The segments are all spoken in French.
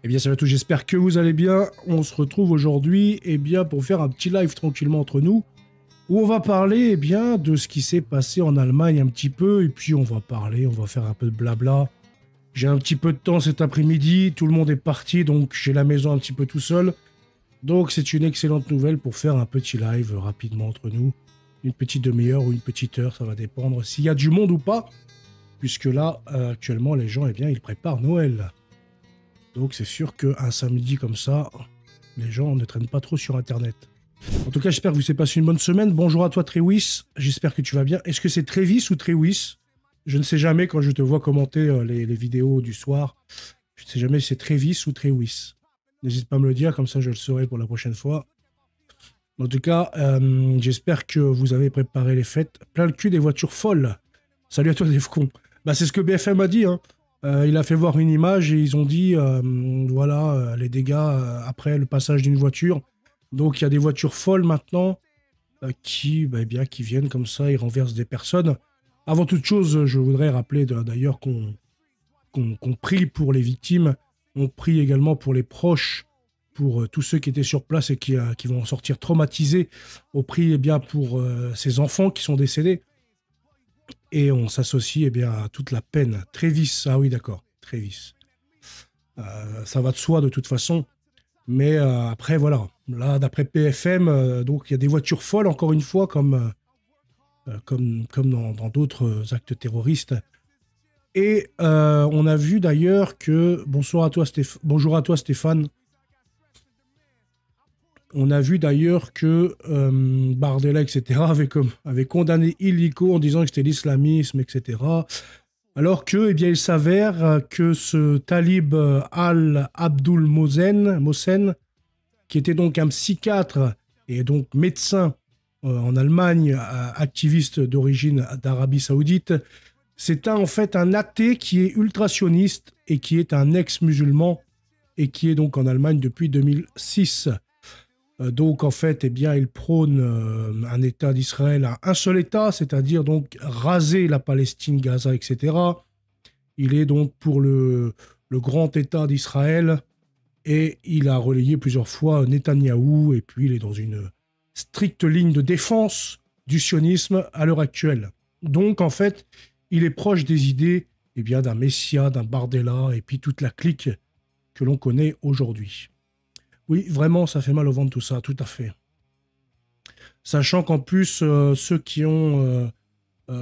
Eh bien, salut à tous, j'espère que vous allez bien. On se retrouve aujourd'hui, pour faire un petit live tranquillement entre nous, où on va parler, de ce qui s'est passé en Allemagne un petit peu, et puis on va faire un peu de blabla. J'ai un petit peu de temps cet après-midi, tout le monde est parti, donc j'ai la maison un petit peu tout seul. Donc c'est une excellente nouvelle pour faire un petit live rapidement entre nous. Une petite demi-heure ou une petite heure, ça va dépendre s'il y a du monde ou pas, puisque là, actuellement, les gens, ils préparent Noël. Donc c'est sûr qu'un samedi comme ça, les gens ne traînent pas trop sur Internet. En tout cas, j'espère que vous avez passé une bonne semaine. Bonjour à toi Trewis, j'espère que tu vas bien. Est-ce que c'est Trévis ou Trewis? Je ne sais jamais quand je te vois commenter les vidéos du soir. Je ne sais jamais si c'est Trévis ou Trewis. N'hésite pas à me le dire, comme ça je le saurai pour la prochaine fois. En tout cas, j'espère que vous avez préparé les fêtes. Plein le cul des voitures folles. Salut à toi Defcon. Bah, c'est ce que BFM a dit, hein. Il a fait voir une image et ils ont dit, les dégâts après le passage d'une voiture. Donc il y a des voitures folles maintenant qui viennent comme ça, ils renversent des personnes. Avant toute chose, je voudrais rappeler d'ailleurs qu'on prie pour les victimes, on prie également pour les proches, pour tous ceux qui étaient sur place et qui vont en sortir traumatisés. On prie pour ces enfants qui sont décédés. Et on s'associe à toute la peine. Trévis, ah oui d'accord, Trévis. Ça va de soi de toute façon. Mais après, voilà. Là, d'après PFM, donc il y a des voitures folles, encore une fois, comme dans d'autres actes terroristes. Et on a vu d'ailleurs que... Bonjour à toi, Stéphane. On a vu d'ailleurs que Bardella, etc., avait condamné Illico en disant que c'était l'islamisme, etc. Alors que, il s'avère que ce Talib Al-Abdul Mohsen, qui était donc un psychiatre et donc médecin en Allemagne, activiste d'origine d'Arabie Saoudite, c'est en fait un athée qui est ultra-sioniste et qui est un ex-musulman et qui est donc en Allemagne depuis 2006. Donc, en fait, il prône un État d'Israël à un seul État, c'est-à-dire donc raser la Palestine, Gaza, etc. Il est donc pour le grand État d'Israël et il a relayé plusieurs fois Netanyahou et puis il est dans une stricte ligne de défense du sionisme à l'heure actuelle. Donc, en fait, il est proche des idées d'un Messia, d'un Bardella et puis toute la clique que l'on connaît aujourd'hui. Oui, vraiment, ça fait mal au ventre tout ça, tout à fait. Sachant qu'en plus, ceux qui ont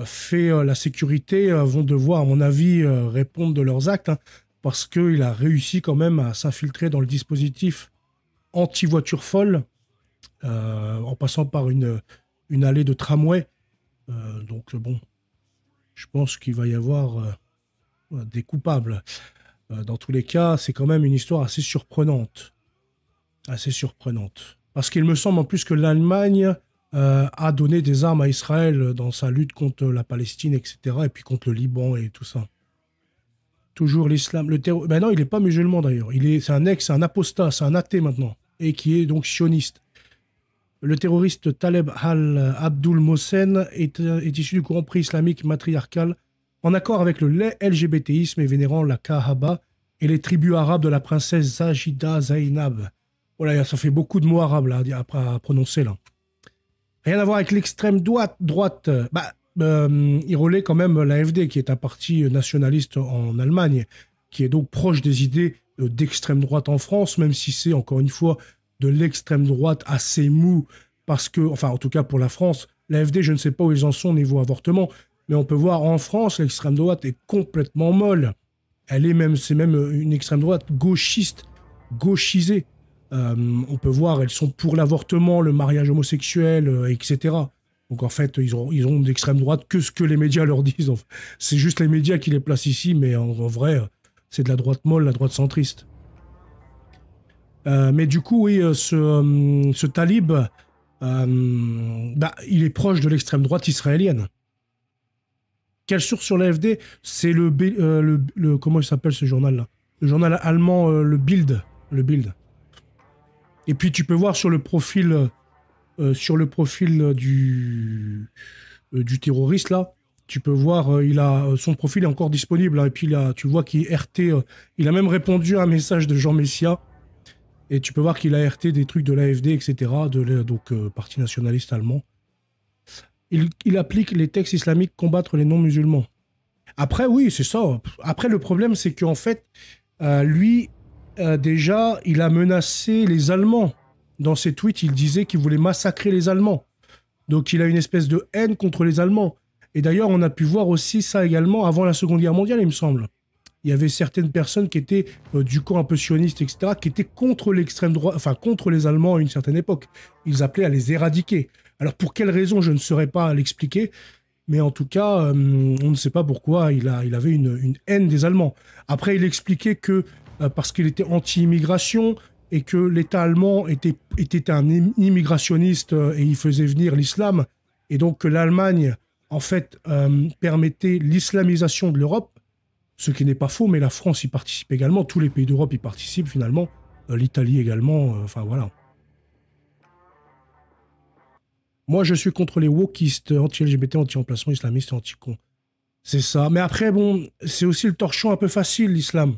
fait la sécurité vont devoir, à mon avis, répondre de leurs actes, hein, parce qu'il a réussi quand même à s'infiltrer dans le dispositif anti-voiture folle, en passant par une allée de tramway. Donc bon, je pense qu'il va y avoir des coupables. Dans tous les cas, c'est quand même une histoire assez surprenante. Assez surprenante. Parce qu'il me semble en plus que l'Allemagne a donné des armes à Israël dans sa lutte contre la Palestine, etc. Et puis contre le Liban et tout ça. Toujours l'islam. Ben non, il n'est pas musulman d'ailleurs. C'est un apostat, c'est un athée maintenant. Et qui est donc sioniste. Le terroriste Taleb al-Abdul Mohsen est issu du courant pré-islamique matriarcal en accord avec le LGBTisme et vénérant la Kahaba et les tribus arabes de la princesse Sajida Zainab. Voilà, ça fait beaucoup de mots arabes là, à prononcer là. Rien à voir avec l'extrême droite. Il relaie quand même l'AfD, qui est un parti nationaliste en Allemagne, qui est donc proche des idées d'extrême droite en France, même si c'est encore une fois de l'extrême droite assez mou, parce que, enfin en tout cas pour la France, l'AfD, je ne sais pas où ils en sont au niveau avortement, mais on peut voir en France, l'extrême droite est complètement molle. C'est même une extrême droite gauchiste, gauchisée. On peut voir, elles sont pour l'avortement, le mariage homosexuel, etc. Donc en fait, ils ont d'extrême droite que ce que les médias leur disent. C'est juste les médias qui les placent ici, mais en vrai, c'est de la droite molle, la droite centriste. Mais du coup, oui, ce Talib, il est proche de l'extrême droite israélienne. Quelle source sur l'AfD? C'est comment il s'appelle ce journal-là? Le journal allemand, le Bild. Le Bild. Et puis tu peux voir sur le profil du terroriste là, Tu peux voir, son profil est encore disponible, hein, et puis tu vois qu'il RT, il a même répondu à un message de Jean Messia, et tu peux voir qu'il a RT des trucs de l'AFD, etc., donc Parti nationaliste allemand. Il applique les textes islamiques combattre les non-musulmans. Après, oui, c'est ça. Après, le problème, c'est qu'en fait, lui, déjà, il a menacé les Allemands. Dans ses tweets, il disait qu'il voulait massacrer les Allemands. Donc, il a une espèce de haine contre les Allemands. Et d'ailleurs, on a pu voir aussi ça également avant la Seconde Guerre mondiale, il me semble. Il y avait certaines personnes qui étaient du camp un peu sioniste, etc., qui étaient contre l'extrême droite, enfin contre les Allemands à une certaine époque. Ils appelaient à les éradiquer. Alors pour quelle raison, je ne saurais pas l'expliquer, mais en tout cas, on ne sait pas pourquoi il avait une haine des Allemands. Après, il expliquait que parce qu'il était anti-immigration et que l'État allemand était un immigrationniste et il faisait venir l'islam, et donc que l'Allemagne, en fait, permettait l'islamisation de l'Europe, ce qui n'est pas faux, mais la France y participe également, tous les pays d'Europe y participent finalement, l'Italie également, enfin voilà. Moi, je suis contre les wokistes, anti-LGBT, anti-emplacement islamiste et anti-con. C'est ça. Mais après, bon, c'est aussi le torchon un peu facile, l'islam.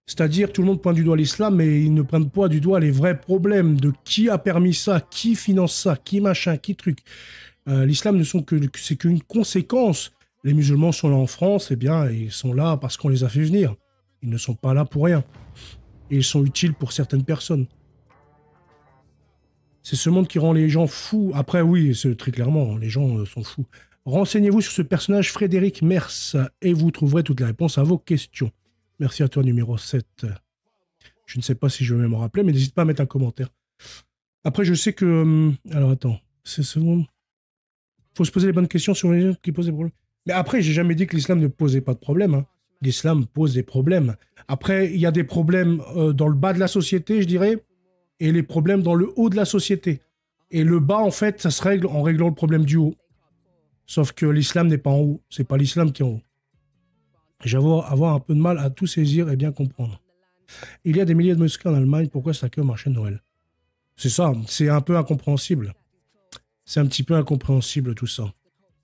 C'est-à-dire, tout le monde pointe du doigt l'islam, mais ils ne pointent pas du doigt les vrais problèmes de qui a permis ça, qui finance ça, qui machin, qui truc. L'islam c'est qu'une conséquence. Les musulmans sont là en France, eh bien, ils sont là parce qu'on les a fait venir. Ils ne sont pas là pour rien. Et ils sont utiles pour certaines personnes. C'est ce monde qui rend les gens fous. Après, oui, c'est très clairement, les gens sont fous. Renseignez-vous sur ce personnage Frédéric Mers et vous trouverez toutes les réponses à vos questions. Merci à toi, numéro 7. Je ne sais pas si je vais me rappeler, mais n'hésite pas à mettre un commentaire. Après, je sais que... alors, attends. C'est secondes. Faut se poser les bonnes questions sur les gens qui posent des problèmes. Mais après, j'ai jamais dit que l'islam ne posait pas de problème. Hein. L'islam pose des problèmes. Après, il y a des problèmes dans le bas de la société, je dirais, et les problèmes dans le haut de la société. Et le bas, en fait, ça se règle en réglant le problème du haut. Sauf que l'islam n'est pas en haut. C'est pas l'islam qui est en haut. J'avoue avoir un peu de mal à tout saisir et bien comprendre. Il y a des milliers de mosquées en Allemagne. Pourquoi ça accueille au marché de Noël? C'est ça. C'est un peu incompréhensible. C'est un petit peu incompréhensible, tout ça.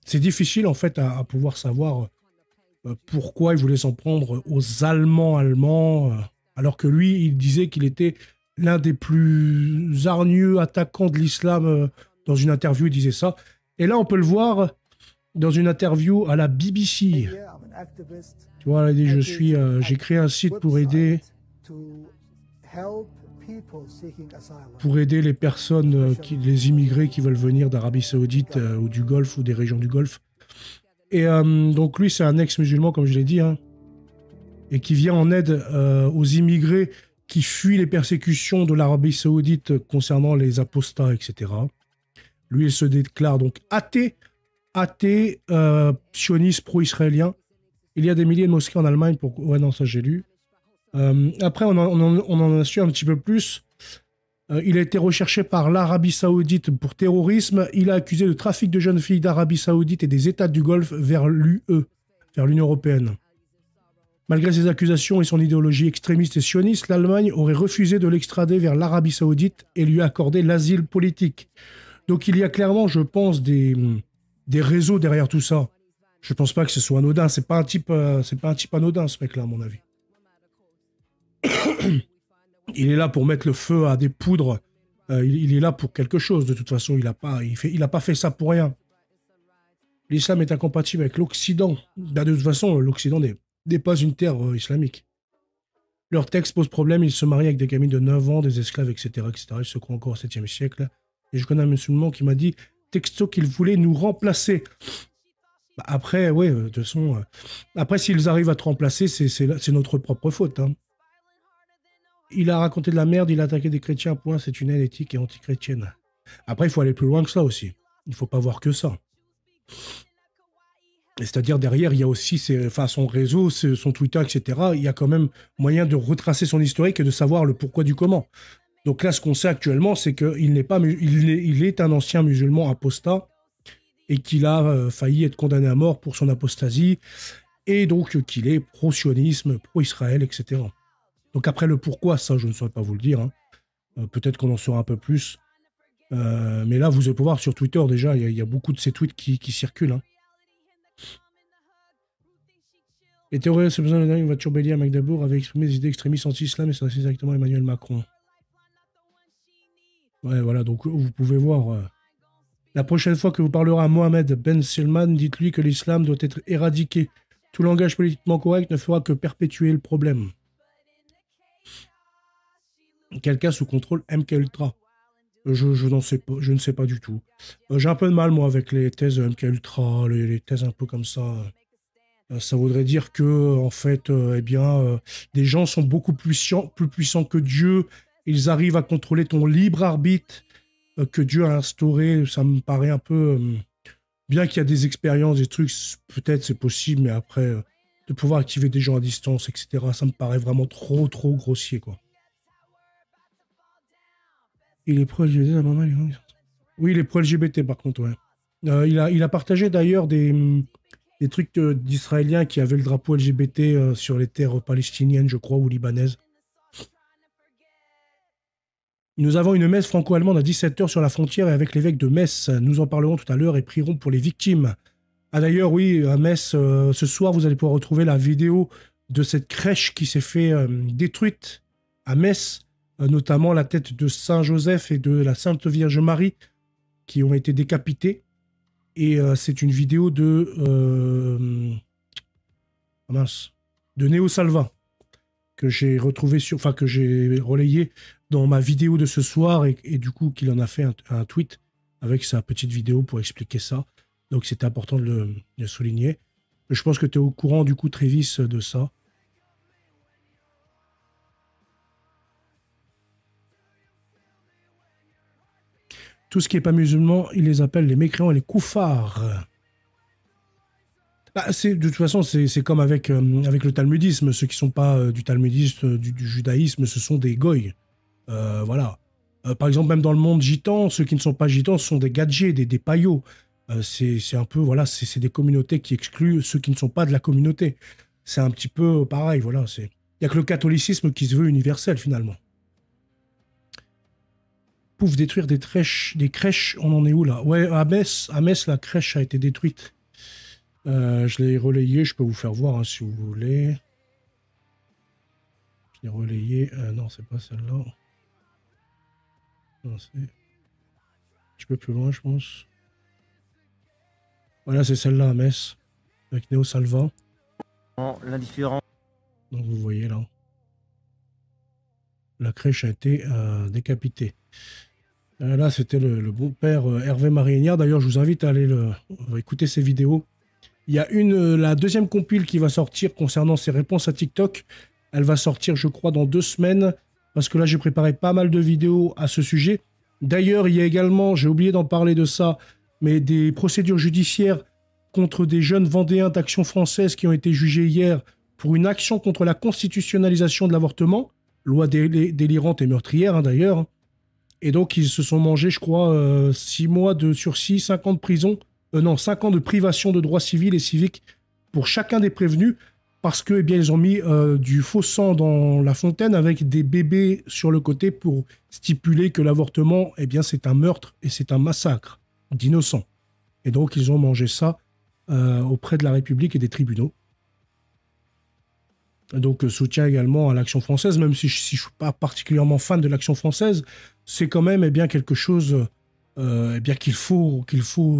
C'est difficile, en fait, à pouvoir savoir pourquoi il voulait s'en prendre aux allemands, alors que lui, il disait qu'il était l'un des plus hargneux attaquants de l'islam. Dans une interview, il disait ça. Et là, on peut le voir dans une interview à la BBC. Tu vois, il dit, j'ai créé un site pour aider les personnes, les immigrés qui veulent venir d'Arabie Saoudite ou du Golfe ou des régions du Golfe. Et donc lui, c'est un ex-musulman, comme je l'ai dit, hein, et qui vient en aide aux immigrés qui fuient les persécutions de l'Arabie Saoudite concernant les apostats, etc. Lui, il se déclare donc athée, sioniste, pro-israélien. Il y a des milliers de mosquées en Allemagne. Ouais, non, ça j'ai lu. Après, on en a su un petit peu plus. Il a été recherché par l'Arabie Saoudite pour terrorisme. Il a accusé de trafic de jeunes filles d'Arabie Saoudite et des États du Golfe vers l'UE, vers l'Union européenne. Malgré ses accusations et son idéologie extrémiste et sioniste, l'Allemagne aurait refusé de l'extrader vers l'Arabie Saoudite et lui accorder l'asile politique. Donc il y a clairement, je pense, des réseaux derrière tout ça. Je pense pas que ce soit anodin. C'est pas un type anodin, ce mec-là, à mon avis. Il est là pour mettre le feu à des poudres. Il est là pour quelque chose. De toute façon, il a pas fait ça pour rien. L'islam est incompatible avec l'Occident. Ben, de toute façon, l'Occident n'est pas une terre islamique. Leur texte pose problème. Ils se marient avec des gamines de 9 ans, des esclaves, etc., etc. Ils se croient encore au 7e siècle. Et je connais un musulman qui m'a dit texto qu'il voulait nous remplacer. Bah après, oui, de toute façon... après, s'ils arrivent à te remplacer, c'est notre propre faute. Hein. Il a raconté de la merde, il a attaqué des chrétiens, point, c'est une haine éthique et anti-chrétienne. Après, il faut aller plus loin que ça aussi. Il ne faut pas voir que ça. C'est-à-dire, derrière, il y a aussi son réseau, son Twitter, etc. Il y a quand même moyen de retracer son historique et de savoir le pourquoi du comment. Donc là, ce qu'on sait actuellement, c'est qu'il est un ancien musulman apostat et qu'il a failli être condamné à mort pour son apostasie et donc qu'il est pro-sionisme, pro-Israël, etc. Donc après le pourquoi, ça, je ne saurais pas vous le dire. Hein. Peut-être qu'on en saura un peu plus. Mais là, vous allez pouvoir sur Twitter, déjà, il y a beaucoup de ces tweets qui circulent. Hein. Les terroristes, c'est besoin d'une voiture bélier à Magdebourg avait exprimé des idées extrémistes anti-islam et s'adressait directement à Emmanuel Macron. Ouais, voilà, donc vous pouvez voir. La prochaine fois que vous parlerez à Mohamed Ben Salman, dites-lui que l'islam doit être éradiqué. Tout langage politiquement correct ne fera que perpétuer le problème. Quelqu'un sous contrôle MKUltra. Je n'en sais pas, je ne sais pas du tout. J'ai un peu de mal, moi, avec les thèses MKUltra, les thèses un peu comme ça. Ça voudrait dire que, en fait, eh bien, des gens sont beaucoup plus puissants que Dieu. Ils arrivent à contrôler ton libre arbitre que Dieu a instauré. Ça me paraît un peu... bien qu'il y a des expériences, des trucs, peut-être c'est possible, mais après, de pouvoir activer des gens à distance, etc., ça me paraît vraiment trop, trop grossier, quoi. Il est pro-LGBT, la maman, oui, il est pro-LGBT, par contre, ouais. Il a partagé d'ailleurs des trucs d'Israéliens qui avaient le drapeau LGBT sur les terres palestiniennes, je crois, ou libanaises. Nous avons une messe franco-allemande à 17h sur la frontière et avec l'évêque de Metz. Nous en parlerons tout à l'heure et prierons pour les victimes. Ah d'ailleurs, oui, à Metz, ce soir, vous allez pouvoir retrouver la vidéo de cette crèche qui s'est fait détruite à Metz, notamment la tête de Saint Joseph et de la Sainte Vierge Marie qui ont été décapités. Et c'est une vidéo de Néo Salva que j'ai retrouvé enfin que j'ai relayé dans ma vidéo de ce soir et du coup qu'il en a fait un tweet avec sa petite vidéo pour expliquer ça. Donc c'était important de le souligner. Je pense que tu es au courant du coup, Trévis, de ça. Tout ce qui n'est pas musulman, ils les appellent les mécréants et les koufars. Bah, de toute façon, c'est comme avec le talmudisme. Ceux qui ne sont pas du talmudisme, du judaïsme, ce sont des goïs. Voilà. Par exemple, même dans le monde gitan, ceux qui ne sont pas gitans sont des gadgets, des paillots. C'est un peu, voilà, c'est des communautés qui excluent ceux qui ne sont pas de la communauté. C'est un petit peu pareil, voilà. Il n'y a que le catholicisme qui se veut universel, finalement. Pouf, détruire des crèches, on en est où, là? Ouais, à Metz, la crèche a été détruite. Je l'ai relayé, je peux vous faire voir, hein, si vous voulez. Je l'ai relayé. Non, c'est pas celle-là. Non, c'est un petit peu plus loin, je pense. Voilà, c'est celle-là à Metz, avec Néo Salva. L'indifférent. Donc vous voyez là. La crèche a été décapitée. Là, c'était le bon père Hervé Marignard. D'ailleurs, je vous invite à aller écouter ses vidéos. Il y a la deuxième compile qui va sortir concernant ses réponses à TikTok. Elle va sortir, je crois, dans 2 semaines. Parce que là, j'ai préparé pas mal de vidéos à ce sujet. D'ailleurs, il y a également, j'ai oublié d'en parler de ça, mais des procédures judiciaires contre des jeunes Vendéens d'Action française qui ont été jugés hier pour une action contre la constitutionnalisation de l'avortement. Loi délirante et meurtrière, hein, d'ailleurs. Et donc, ils se sont mangés, je crois, 6 mois de sursis, 5 ans de prison. Non, 5 ans de privation de droits civils et civiques pour chacun des prévenus parce que, eh bien, ils ont mis du faux sang dans la fontaine avec des bébés sur le côté pour stipuler que l'avortement, eh bien, c'est un meurtre et c'est un massacre d'innocents. Et donc, ils ont mangé ça auprès de la République et des tribunaux. Donc, soutien également à l'Action française, même si je ne suis pas particulièrement fan de l'Action française, c'est quand même, eh bien, quelque chose eh bien, qu'il faut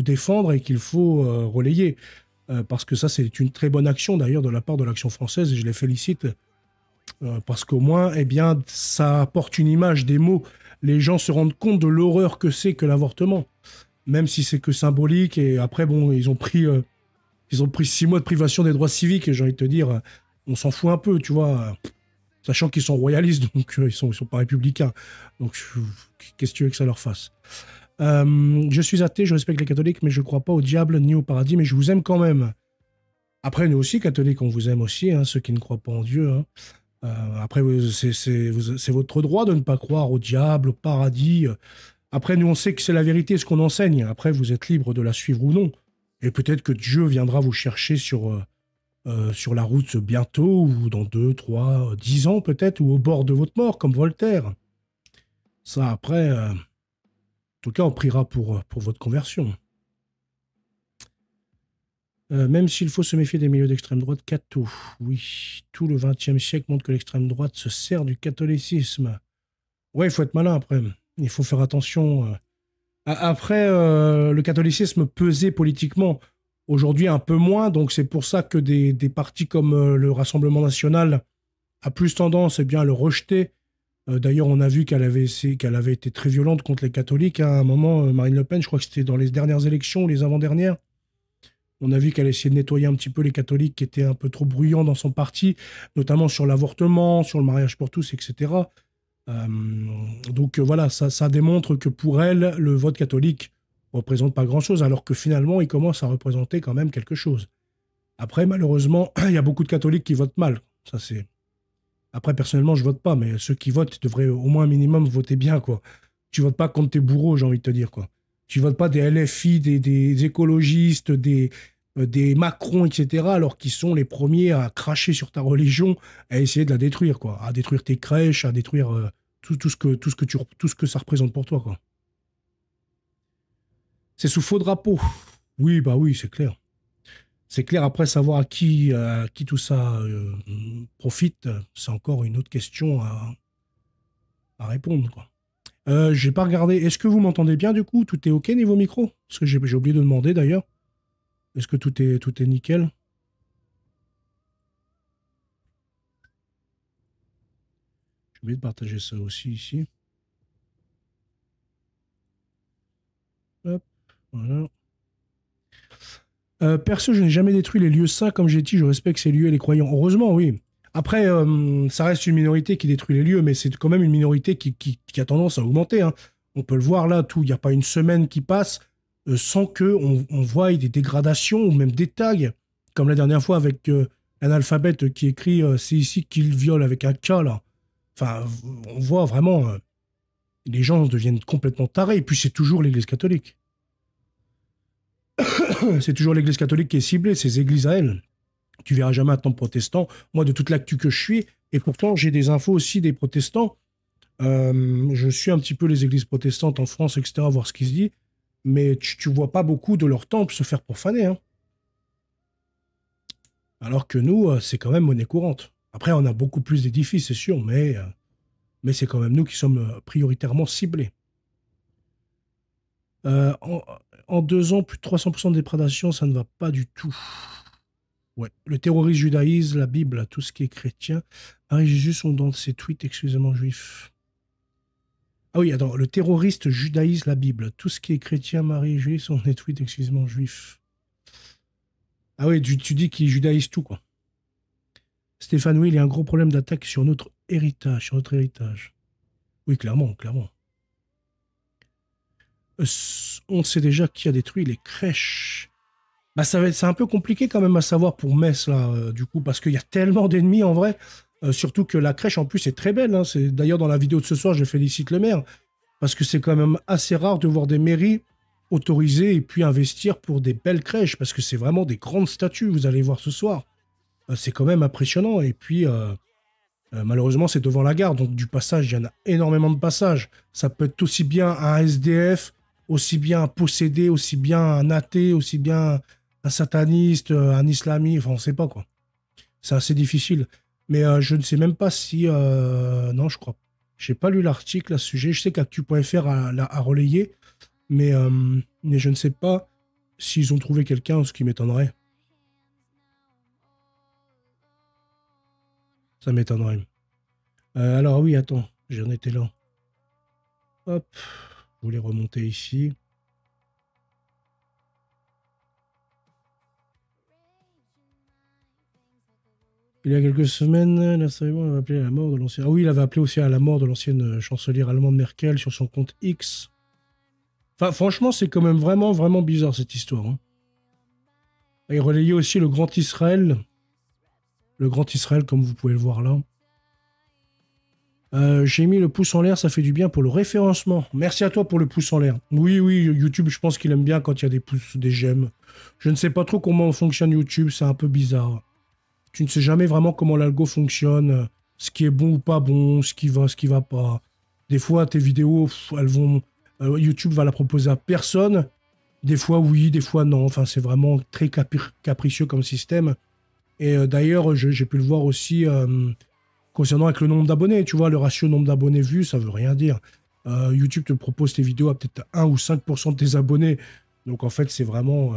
défendre et qu'il faut relayer. Parce que ça, c'est une très bonne action, d'ailleurs, de la part de l'Action française, et je les félicite. Parce qu'au moins, eh bien, ça apporte une image, des mots. Les gens se rendent compte de l'horreur que c'est que l'avortement, même si c'est que symbolique. Et après, bon, ils ont pris 6 mois de privation des droits civiques, et j'ai envie de te dire, on s'en fout un peu, tu vois, sachant qu'ils sont royalistes, donc ils sont pas républicains. Donc, qu'est-ce que tu veux que ça leur fasse? Je suis athée, je respecte les catholiques, mais je ne crois pas au diable ni au paradis, mais je vous aime quand même. Après, nous aussi, catholiques, on vous aime aussi, hein, ceux qui ne croient pas en Dieu. Hein. Après, c'est votre droit de ne pas croire au diable, au paradis. Après, nous, on sait que c'est la vérité, ce qu'on enseigne. Après, vous êtes libre de la suivre ou non. Et peut-être que Dieu viendra vous chercher sur la route bientôt, ou dans 2, 3, 10 ans peut-être, ou au bord de votre mort, comme Voltaire. Ça, après, en tout cas, on priera pour votre conversion. Même s'il faut se méfier des milieux d'extrême droite, catho. Oui, tout le XXe siècle montre que l'extrême droite se sert du catholicisme. Ouais, il faut être malin après. Il faut faire attention. Après, le catholicisme pesait politiquement. Aujourd'hui, un peu moins. Donc, c'est pour ça que des partis comme le Rassemblement national a plus tendance eh bien, à le rejeter. D'ailleurs, on a vu qu'elle avait été très violente contre les catholiques. À un moment, Marine Le Pen, je crois que c'était dans les dernières élections, les avant-dernières, on a vu qu'elle essayait de nettoyer un petit peu les catholiques qui étaient un peu trop bruyants dans son parti, notamment sur l'avortement, sur le mariage pour tous, etc. Euh, donc voilà, ça démontre que pour elle, le vote catholique ne représente pas grand-chose, alors que finalement, il commence à représenter quand même quelque chose. Après, malheureusement, il y a beaucoup de catholiques qui votent mal. Ça, c'est... Après, personnellement, je vote pas, mais ceux qui votent devraient au moins un minimum voter bien, quoi. Tu votes pas contre tes bourreaux, j'ai envie de te dire, quoi. Tu votes pas des LFI, des écologistes, des Macron, etc., alors qu'ils sont les premiers à cracher sur ta religion, à essayer de la détruire, quoi. À détruire tes crèches, à détruire tout ce que ça représente pour toi, quoi. C'est sous faux drapeau. Oui, bah oui, c'est clair. C'est clair, après savoir à qui tout ça profite, c'est encore une autre question à répondre, quoi. J'ai pas regardé. Est-ce que vous m'entendez bien du coup? Tout est OK niveau micro? Parce que j'ai oublié de demander d'ailleurs. Est-ce que tout est nickel? J'ai oublié de partager ça aussi ici. Hop, voilà. Perso, je n'ai jamais détruit les lieux saints. Comme j'ai dit, je respecte ces lieux et les croyants. Heureusement, oui. Après, ça reste une minorité qui détruit les lieux, mais c'est quand même une minorité qui a tendance à augmenter, hein. On peut le voir là, tout. Il n'y a pas une semaine qui passe sans qu'on voie des dégradations ou même des tags, comme la dernière fois avec un alphabet qui écrit c'est ici qu'il viole avec un K là. Enfin, on voit vraiment, les gens deviennent complètement tarés. Et puis c'est toujours l'Église catholique. C'est toujours l'Église catholique qui est ciblée, ces églises à elle. Tu verras jamais un temple protestant. Moi, de toute l'actu que je suis, et pourtant j'ai des infos aussi des protestants. Je suis un petit peu les églises protestantes en France, etc., voir ce qui se dit. Mais tu vois pas beaucoup de leurs temples se faire profaner, hein. Alors que nous, c'est quand même monnaie courante. Après, on a beaucoup plus d'édifices, c'est sûr, mais c'est quand même nous qui sommes prioritairement ciblés. Euh, en, en 2 ans, plus de 300% de déprédation, ça ne va pas du tout. Ouais. Le terrorisme judaïsme, la Bible, tout ce qui est chrétien. Marie et Jésus sont dans ses tweets exclusivement juifs. Ah oui, attends, le terroriste judaïse la Bible. Tout ce qui est chrétien, Marie et Jésus sont dans des tweets exclusivement juifs. Ah oui, tu dis qu'il judaïse tout, quoi. Stéphane, oui, il y a un gros problème d'attaque sur notre héritage, Oui, clairement, clairement. On sait déjà qui a détruit les crèches. Bah, c'est un peu compliqué quand même à savoir pour Metz, là, du coup, parce qu'il y a tellement d'ennemis en vrai. Surtout que la crèche, en plus, est très belle, hein. D'ailleurs, dans la vidéo de ce soir, je félicite le maire, parce que c'est quand même assez rare de voir des mairies autoriser et puis investir pour des belles crèches, parce que c'est vraiment des grandes statues, vous allez voir ce soir. C'est quand même impressionnant. Et puis, malheureusement, c'est devant la gare, donc du passage, il y en a énormément de passages. Ça peut être aussi bien un SDF, aussi bien un possédé, aussi bien un athée, aussi bien un sataniste, un islamiste, enfin, on ne sait pas, quoi. C'est assez difficile. Mais je ne sais même pas si... non, je crois. Je n'ai pas lu l'article à ce sujet. Je sais qu'Actu.fr a relayé, mais je ne sais pas s'ils ont trouvé quelqu'un, ce qui m'étonnerait. Ça m'étonnerait. Alors oui, attends, j'en étais là. Hop, je voulais remonter ici. Il y a quelques semaines, l'Assemblée avait appelé à la mort de l'ancienne... Ah oui, il avait appelé aussi à la mort de l'ancienne chancelière allemande Merkel sur son compte X. Enfin, franchement, c'est quand même vraiment, vraiment bizarre cette histoire, hein. Et relayé aussi le Grand Israël. Le Grand Israël, comme vous pouvez le voir là. J'ai mis le pouce en l'air, ça fait du bien pour le référencement. Merci à toi pour le pouce en l'air. Oui, oui, YouTube, je pense qu'il aime bien quand il y a des pouces, des j'aime. Je ne sais pas trop comment fonctionne YouTube, c'est un peu bizarre. Tu ne sais jamais vraiment comment l'algo fonctionne, ce qui est bon ou pas bon, ce qui va pas. Des fois, tes vidéos, YouTube va la proposer à personne. Des fois oui, des fois non. Enfin, c'est vraiment très capricieux comme système. Et d'ailleurs, j'ai pu le voir aussi concernant avec le nombre d'abonnés. Tu vois, le ratio nombre d'abonnés vus, ça veut rien dire. YouTube te propose tes vidéos à peut-être 1 ou 5% de tes abonnés. Donc en fait, c'est vraiment...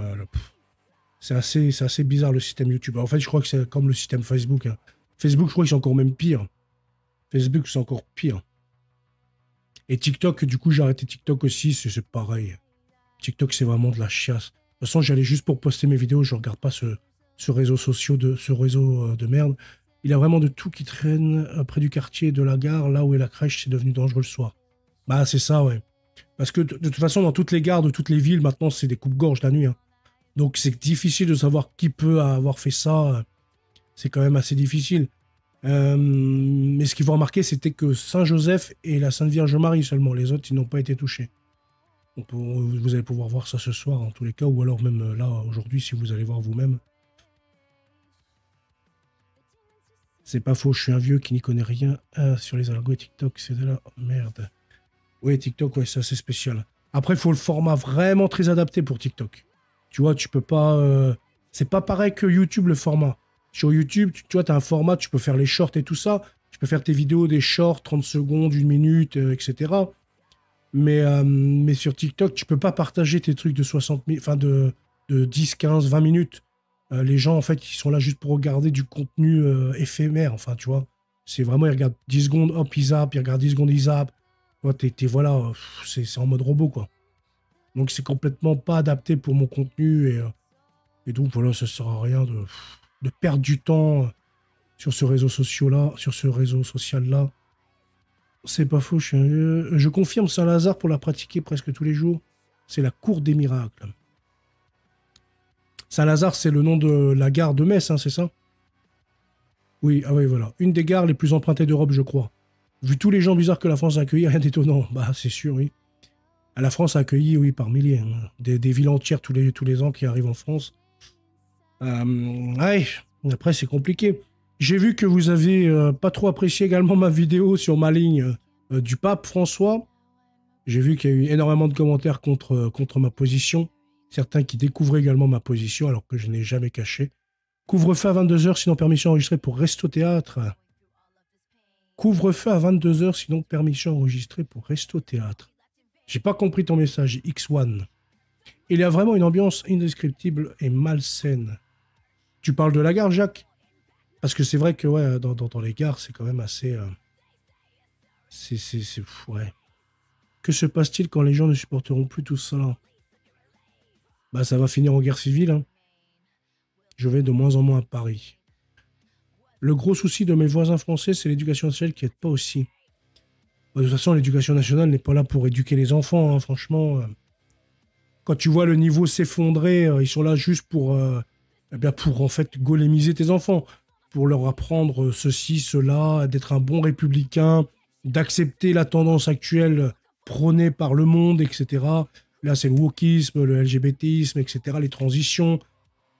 c'est assez bizarre le système YouTube. En fait, je crois que c'est comme le système Facebook, hein. Facebook, je crois que c'est encore même pire. Facebook, c'est encore pire. Et TikTok, du coup, j'ai arrêté TikTok aussi, c'est pareil. TikTok, c'est vraiment de la chiasse. De toute façon, j'allais juste pour poster mes vidéos, je regarde pas ce réseau social ce réseau de merde. Il y a vraiment de tout qui traîne près du quartier de la gare, là où est la crèche, c'est devenu dangereux le soir. Bah, c'est ça, ouais. Parce que de toute façon, dans toutes les gares de toutes les villes, maintenant, c'est des coupes-gorges la nuit, hein. Donc, c'est difficile de savoir qui peut avoir fait ça. C'est quand même assez difficile. Mais ce qu'il faut remarquer, c'était que Saint-Joseph et la Sainte Vierge Marie seulement. Les autres, ils n'ont pas été touchés. Vous allez pouvoir voir ça ce soir, en tous les cas, ou alors même là, aujourd'hui, si vous allez voir vous-même. C'est pas faux, je suis un vieux qui n'y connaît rien sur les algos et TikTok, c'est de la merde. Oui, TikTok, ouais, c'est assez spécial. Après, il faut le format vraiment très adapté pour TikTok. Tu vois, tu peux pas... C'est pas pareil que YouTube, le format. Sur YouTube, tu vois, tu as un format, tu peux faire les shorts et tout ça. Tu peux faire tes vidéos, des shorts, 30 secondes, 1 minute, etc. Mais sur TikTok, tu peux pas partager tes trucs de 60 000, enfin de 10, 15, 20 minutes. Les gens, en fait, ils sont là juste pour regarder du contenu éphémère. Enfin, tu vois, c'est vraiment, ils regardent 10 secondes, hop, ils zappent, ils regardent 10 secondes, ils zappent. Ouais, voilà, c'est en mode robot, quoi. Donc, c'est complètement pas adapté pour mon contenu. Et donc, voilà, ça sert à rien de perdre du temps sur ce réseau social-là, C'est pas faux, je confirme Saint-Lazare pour la pratiquer presque tous les jours. C'est la cour des miracles. Saint-Lazare, c'est le nom de la gare de Metz, hein, c'est ça? Oui, ah oui, voilà. Une des gares les plus empruntées d'Europe, je crois. Vu tous les gens bizarres que la France a accueillis, rien d'étonnant. Bah, c'est sûr, oui. La France a accueilli, oui, par milliers, hein. Des villes entières tous les ans qui arrivent en France. Ouais, après, c'est compliqué. J'ai vu que vous avez pas trop apprécié également ma vidéo sur ma ligne du pape François. J'ai vu qu'il y a eu énormément de commentaires contre ma position. Certains qui découvraient également ma position alors que je n'ai jamais caché. Couvre-feu à 22h, sinon permission enregistrée pour Resto Théâtre. Couvre-feu à 22h, sinon permission enregistrée pour Resto Théâtre. J'ai pas compris ton message, X1. Il y a vraiment une ambiance indescriptible et malsaine. Tu parles de la gare, Jacques? Parce que c'est vrai que ouais, dans les gares, c'est quand même assez... ouais. Que se passe-t-il quand les gens ne supporteront plus tout cela? Bah, ça va finir en guerre civile, hein. Je vais de moins en moins à Paris. Le gros souci de mes voisins français, c'est l'éducation nationale qui n'aide pas aussi. Bah, de toute façon, l'éducation nationale n'est pas là pour éduquer les enfants, hein, franchement. Quand tu vois le niveau s'effondrer, ils sont là juste eh bien pour en fait golémiser tes enfants, pour leur apprendre ceci, cela, d'être un bon républicain, d'accepter la tendance actuelle prônée par le monde, etc. Là, c'est le wokisme, le LGBTisme, etc., les transitions.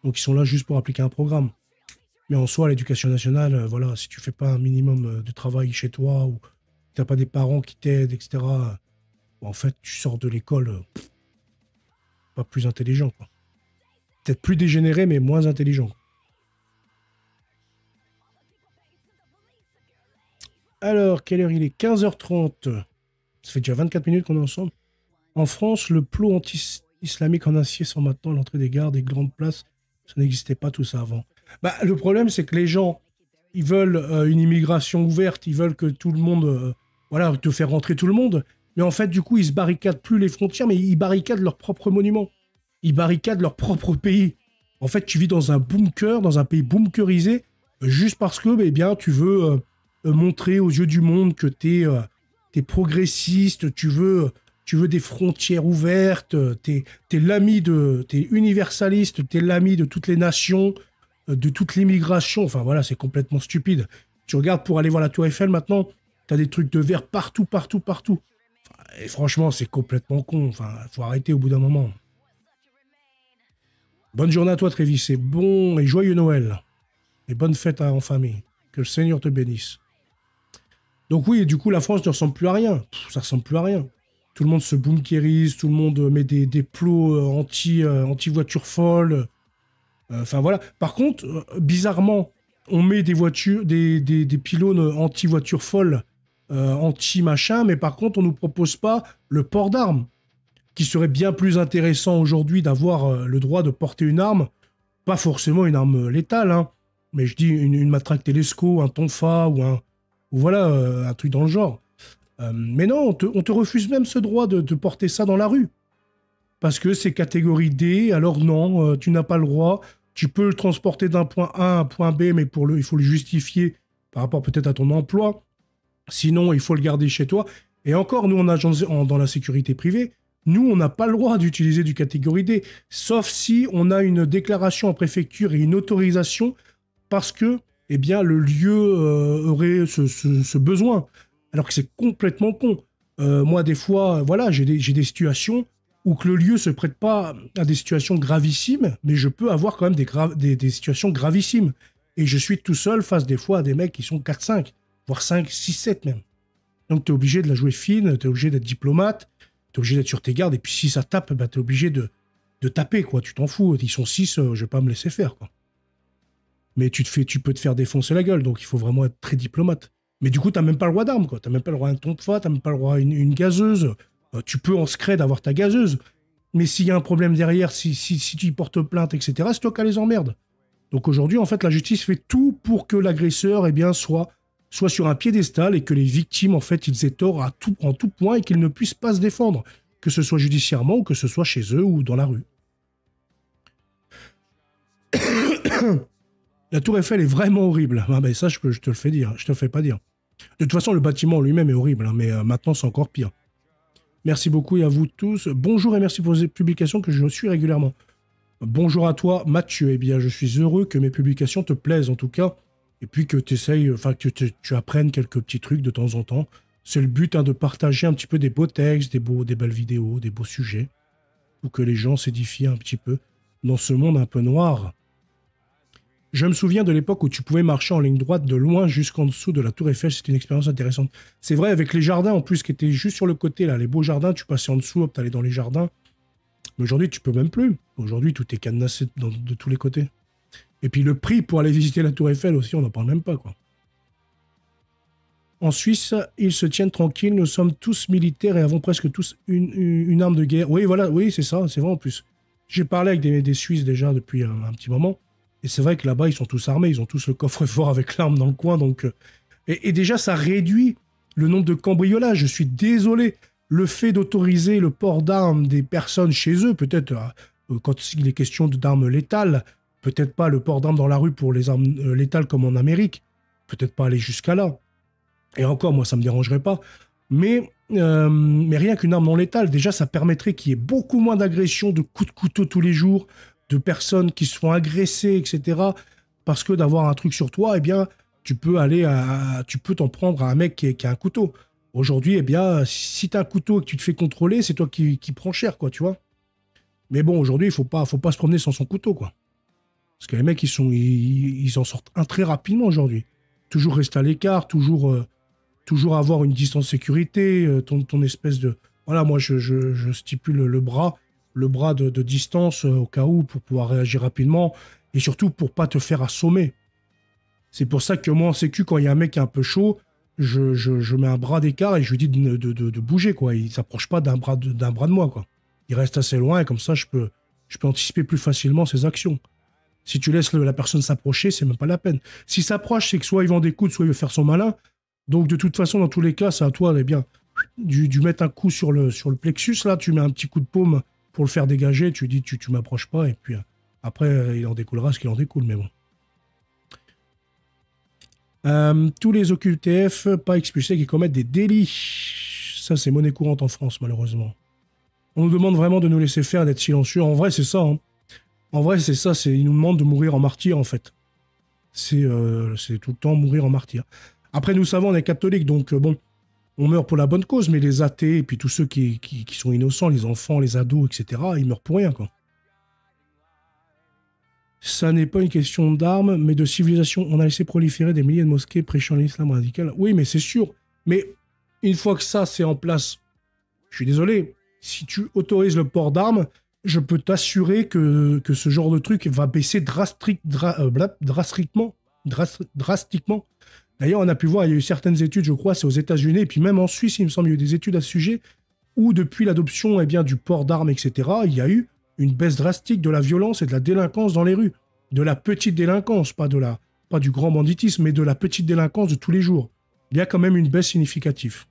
Donc, ils sont là juste pour appliquer un programme. Mais en soi, l'éducation nationale, voilà, si tu fais pas un minimum de travail chez toi ou tu n'as pas des parents qui t'aident, etc., en fait, tu sors de l'école pas plus intelligent, quoi. Peut-être plus dégénéré, mais moins intelligent. Alors, quelle heure il est? 15h30. Ça fait déjà 24 minutes qu'on est ensemble. En France, le plot anti-islamique en acier sont maintenant à l'entrée des gares, des grandes places. Ça n'existait pas tout ça avant. Bah, le problème, c'est que les gens, ils veulent une immigration ouverte, ils veulent que tout le monde, voilà, te faire rentrer tout le monde. Mais en fait, du coup, ils se barricadent plus les frontières, mais ils barricadent leurs propres monuments. Ils barricadent leur propre pays. En fait, tu vis dans un bunker, dans un pays bunkerisé, juste parce que, eh bien, tu veux montrer aux yeux du monde que t'es progressiste, tu veux des frontières ouvertes, t'es universaliste, t'es l'ami de toutes les nations, de toute l'immigration. Enfin voilà, c'est complètement stupide. Tu regardes pour aller voir la Tour Eiffel maintenant, t'as des trucs de verre partout, partout, partout. Enfin, et franchement, c'est complètement con. Enfin, faut arrêter au bout d'un moment. Bonne journée à toi, Trévis. C'est bon et joyeux Noël. Et bonne fête en famille. Que le Seigneur te bénisse. Donc oui, et du coup, la France ne ressemble plus à rien. Ça ressemble plus à rien. tout le monde se bunkérise, tout le monde met des plots anti-voiture folle. Enfin voilà. Par contre, bizarrement, on met des voitures, des pylônes anti-voiture folle, anti-machin, mais par contre, on nous propose pas le port d'armes, qui serait bien plus intéressant aujourd'hui d'avoir le droit de porter une arme, pas forcément une arme létale, hein, mais je dis une matraque télesco, un tonfa ou voilà, un truc dans le genre. Mais non, on te refuse même ce droit de porter ça dans la rue. Parce que c'est catégorie D, alors non, tu n'as pas le droit. Tu peux le transporter d'un point A à un point B, mais il faut le justifier par rapport peut-être à ton emploi. Sinon, il faut le garder chez toi. Et encore, nous, dans la sécurité privée, nous, on n'a pas le droit d'utiliser du catégorie D, sauf si on a une déclaration en préfecture et une autorisation parce que, eh bien, le lieu aurait ce besoin. Alors que c'est complètement con. Moi, des fois, voilà, j'ai des situations où que le lieu se prête pas à des situations gravissimes, mais je peux avoir quand même des situations gravissimes. Et je suis tout seul face des fois à des mecs qui sont 4-5, voire 5, 6, 7 même. Donc tu es obligé de la jouer fine, tu es obligé d'être diplomate, tu es obligé d'être sur tes gardes, et puis si ça tape, bah, tu es obligé de taper, quoi. Tu t'en fous, ils sont 6, je vais pas me laisser faire, quoi. Mais tu peux te faire défoncer la gueule, donc il faut vraiment être très diplomate. Mais du coup, tu n'as même pas le droit d'armes, quoi. Tu n'as même pas le droit à un tonfa, tu n'as même pas le droit à une gazeuse. Tu peux en scred avoir ta gazeuse. Mais s'il y a un problème derrière, si tu y portes plainte, etc., c'est toi qui as les emmerdes. Donc aujourd'hui, en fait, la justice fait tout pour que l'agresseur, eh bien, soit sur un piédestal et que les victimes, en fait, ils aient tort en tout point et qu'ils ne puissent pas se défendre, que ce soit judiciairement ou que ce soit chez eux ou dans la rue. La Tour Eiffel est vraiment horrible. Ah ben ça, je te le fais dire. Je te le fais pas dire. De toute façon, le bâtiment lui-même est horrible, hein, mais maintenant, c'est encore pire. Merci beaucoup et à vous tous. Bonjour et merci pour vos publications que je suis régulièrement. Bonjour à toi, Mathieu. Eh bien, je suis heureux que mes publications te plaisent en tout cas. Et puis que tu apprennes quelques petits trucs de temps en temps. C'est le but, hein, de partager un petit peu des beaux textes, des belles vidéos, des beaux sujets. Pour que les gens s'édifient un petit peu dans ce monde un peu noir. Je me souviens de l'époque où tu pouvais marcher en ligne droite de loin jusqu'en dessous de la Tour Eiffel. C'était une expérience intéressante. C'est vrai, avec les jardins en plus qui étaient juste sur le côté, là, les beaux jardins, tu passais en dessous, hop, t'allais dans les jardins. Mais aujourd'hui, tu peux même plus. Aujourd'hui, tout est cadenassé de tous les côtés. Et puis le prix pour aller visiter la Tour Eiffel aussi, on n'en parle même pas, quoi. En Suisse, ils se tiennent tranquilles. Nous sommes tous militaires et avons presque tous une arme de guerre. Oui, voilà, oui, c'est ça, c'est vrai en plus. J'ai parlé avec des Suisses déjà depuis un petit moment. Et c'est vrai que là-bas, ils sont tous armés, ils ont tous le coffre-fort avec l'arme dans le coin. Donc, et déjà, ça réduit le nombre de cambriolages. Je suis désolé. Le fait d'autoriser le port d'armes des personnes chez eux, peut-être quand il est question d'armes létales, peut-être pas le port d'armes dans la rue pour les armes létales comme en Amérique, peut-être pas aller jusqu'à là. Et encore, moi, ça ne me dérangerait pas. Mais rien qu'une arme non létale, déjà, ça permettrait qu'il y ait beaucoup moins d'agressions, de coups de couteau tous les jours, de personnes qui se font agresser, etc. Parce que d'avoir un truc sur toi, eh bien, tu peux t'en prendre à un mec qui a un couteau. Aujourd'hui, eh bien, si tu as un couteau et que tu te fais contrôler, c'est toi qui prends cher, quoi, tu vois. Mais bon, aujourd'hui, il faut pas se promener sans son couteau, quoi. Parce que les mecs, ils en sortent très rapidement aujourd'hui. Toujours rester à l'écart, toujours avoir une distance de sécurité, ton espèce de... Voilà, moi, je stipule le bras de distance au cas où, pour pouvoir réagir rapidement, et surtout pour pas te faire assommer. C'est pour ça que moi, en sécu, quand il y a un mec qui est un peu chaud, je mets un bras d'écart et je lui dis de bouger, quoi. Il s'approche pas d'un bras de moi, quoi. Il reste assez loin et comme ça, je peux anticiper plus facilement ses actions. Si tu laisses la personne s'approcher, c'est même pas la peine. S'il s'approche, c'est que soit il vend des coups, soit il veut faire son malin. Donc, de toute façon, dans tous les cas, c'est à toi, eh bien, du mettre un coup sur le plexus, là, tu mets un petit coup de paume pour le faire dégager, tu dis, tu m'approches pas, et puis après, il en découlera ce qu'il en découle, mais bon. Tous les OQTF pas expulsés qui commettent des délits. Ça, c'est monnaie courante en France, malheureusement. On nous demande vraiment de nous laisser faire, d'être silencieux. En vrai, c'est ça. Hein. En vrai, c'est ça. Ils nous demandent de mourir en martyr, en fait. C'est tout le temps mourir en martyr. Après, nous savons, on est catholiques, donc bon, on meurt pour la bonne cause, mais les athées, et puis tous ceux qui sont innocents, les enfants, les ados, etc., ils meurent pour rien, quoi. Ça n'est pas une question d'armes, mais de civilisation. On a laissé proliférer des milliers de mosquées prêchant l'islam radical. Oui, mais c'est sûr. Mais une fois que ça, c'est en place, Je suis désolé, si tu autorises le port d'armes, je peux t'assurer que ce genre de truc va baisser drastiquement. D'ailleurs, on a pu voir, il y a eu certaines études, je crois, c'est aux États-Unis, et puis même en Suisse, il me semble, il y a eu des études à ce sujet, où depuis l'adoption eh bien, du port d'armes, etc., il y a eu une baisse drastique de la violence et de la délinquance dans les rues. De la petite délinquance, pas du grand banditisme, mais de la petite délinquance de tous les jours. Il y a quand même une baisse significative.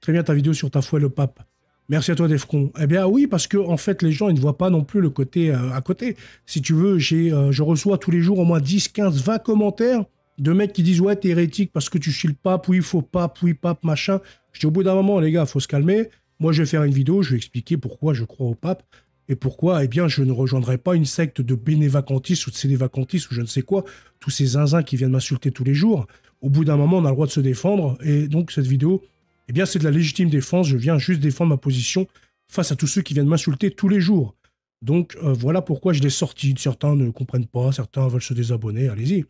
Très bien ta vidéo sur ta foi et le pape. Merci à toi, Defcon. Eh bien oui, parce que en fait, les gens ils ne voient pas non plus le côté à côté. Si tu veux, je reçois tous les jours au moins 10, 15, 20 commentaires de mecs qui disent « Ouais, t'es hérétique parce que tu suis le pape, oui, faux pape, oui, pape, machin. » Je dis au bout d'un moment, les gars, il faut se calmer. Moi, je vais faire une vidéo, je vais expliquer pourquoi je crois au pape et pourquoi, eh bien, je ne rejoindrai pas une secte de bénévacantistes ou de cédévacantistes ou je ne sais quoi, tous ces zinzins qui viennent m'insulter tous les jours. Au bout d'un moment, on a le droit de se défendre et donc cette vidéo, eh bien, c'est de la légitime défense. Je viens juste défendre ma position face à tous ceux qui viennent m'insulter tous les jours. Donc, voilà pourquoi je l'ai sorti. Certains ne comprennent pas, certains veulent se désabonner. Allez-y.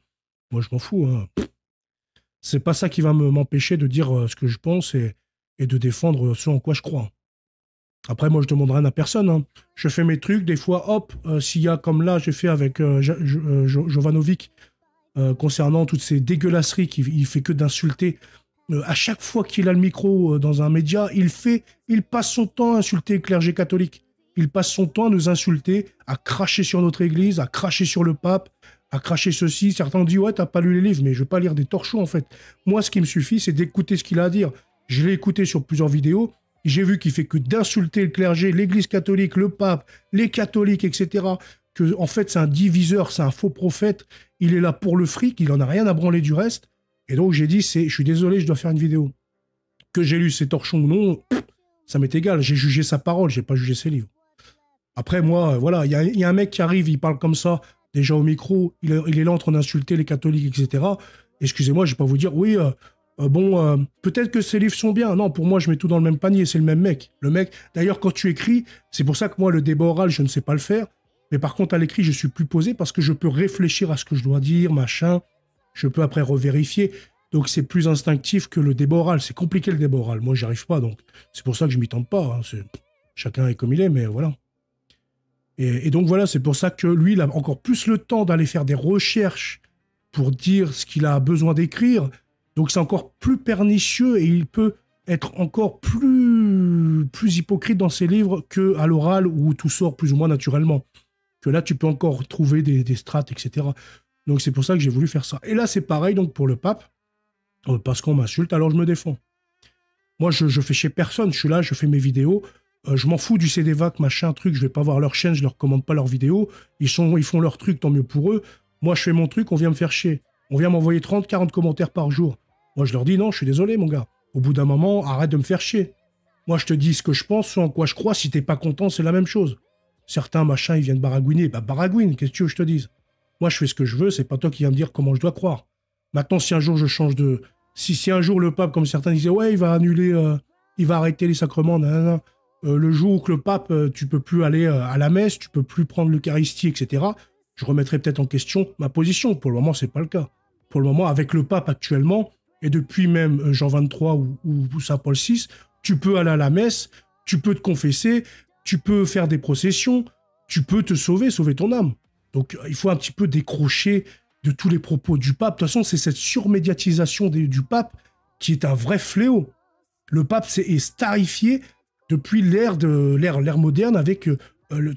Moi, je m'en fous. Hein. C'est pas ça qui va m'empêcher de dire ce que je pense et de défendre ce en quoi je crois. Après, moi, je demande rien à personne. Hein. Je fais mes trucs. Des fois, hop, s'il y a comme là, j'ai fait avec Jovanovic concernant toutes ces dégueulasseries qu'il fait que d'insulter. À chaque fois qu'il a le micro dans un média, il passe son temps à insulter le clergé catholique. Il passe son temps à nous insulter, à cracher sur notre église, à cracher sur le pape, à cracher ceci. Certains ont dit « Ouais, t'as pas lu les livres », mais je vais pas lire des torchons, en fait. Moi, ce qui me suffit, c'est d'écouter ce qu'il a à dire. Je l'ai écouté sur plusieurs vidéos. J'ai vu qu'il fait que d'insulter le clergé, l'église catholique, le pape, les catholiques, etc. Que, en fait, c'est un diviseur, c'est un faux prophète. Il est là pour le fric, il en a rien à branler du reste. Et donc, j'ai dit, je suis désolé, je dois faire une vidéo. Que j'ai lu ses torchons ou non, ça m'est égal. J'ai jugé sa parole, j'ai pas jugé ses livres. Après, moi, voilà, il y a un mec qui arrive, il parle comme ça, déjà au micro, il est là en train d'insulter les catholiques, etc. Excusez-moi, je vais pas vous dire, oui, peut-être que ces livres sont bien. Non, pour moi, je mets tout dans le même panier, c'est le même mec. Le mec, d'ailleurs, quand tu écris, c'est pour ça que moi, le débat oral, je ne sais pas le faire. Mais par contre, à l'écrit, je suis plus posé parce que je peux réfléchir à ce que je dois dire, machin. Je peux après revérifier. Donc, c'est plus instinctif que le débat oral. C'est compliqué, le débat oral. Moi, j'y arrive pas. Donc, c'est pour ça que je m'y tente pas. Hein. Chacun est comme il est, mais voilà. Et donc, voilà, c'est pour ça que lui, il a encore plus le temps d'aller faire des recherches pour dire ce qu'il a besoin d'écrire. Donc, c'est encore plus pernicieux et il peut être encore plus hypocrite dans ses livres qu'à l'oral où tout sort plus ou moins naturellement. Que là, tu peux encore trouver des strates, etc. Donc, c'est pour ça que j'ai voulu faire ça. Et là, c'est pareil donc pour le pape, parce qu'on m'insulte, alors je me défends. Moi, je fais chez personne. Je suis là, je fais mes vidéos. Je m'en fous du CDVAC, machin, truc. Je vais pas voir leur chaîne, je leur commande pas leurs vidéos. Ils font leur truc, tant mieux pour eux. Moi, je fais mon truc, on vient me faire chier. On vient m'envoyer 30, 40 commentaires par jour. Moi, je leur dis non, je suis désolé, mon gars. Au bout d'un moment, arrête de me faire chier. Moi, je te dis ce que je pense, ce en quoi je crois. Si t'es pas content, c'est la même chose. Certains, machin, ils viennent baragouiner. Bah, baragouine, qu'est-ce que tu veux que je te dise? Moi, je fais ce que je veux, c'est pas toi qui viens me dire comment je dois croire. Maintenant, si un jour je change de... Si un jour le pape, comme certains disaient, ouais, il va annuler, il va arrêter les sacrements, nanana. Le jour où que le pape, tu peux plus aller à la messe, tu peux plus prendre l'Eucharistie, etc., je remettrai peut-être en question ma position. Pour le moment, c'est pas le cas. Pour le moment, avec le pape actuellement, et depuis même Jean 23 ou Saint Paul VI, tu peux aller à la messe, tu peux te confesser, tu peux faire des processions, tu peux te sauver ton âme. Donc, il faut un petit peu décrocher de tous les propos du pape. De toute façon, c'est cette surmédiatisation du pape qui est un vrai fléau. Le pape est starifié depuis l'ère moderne avec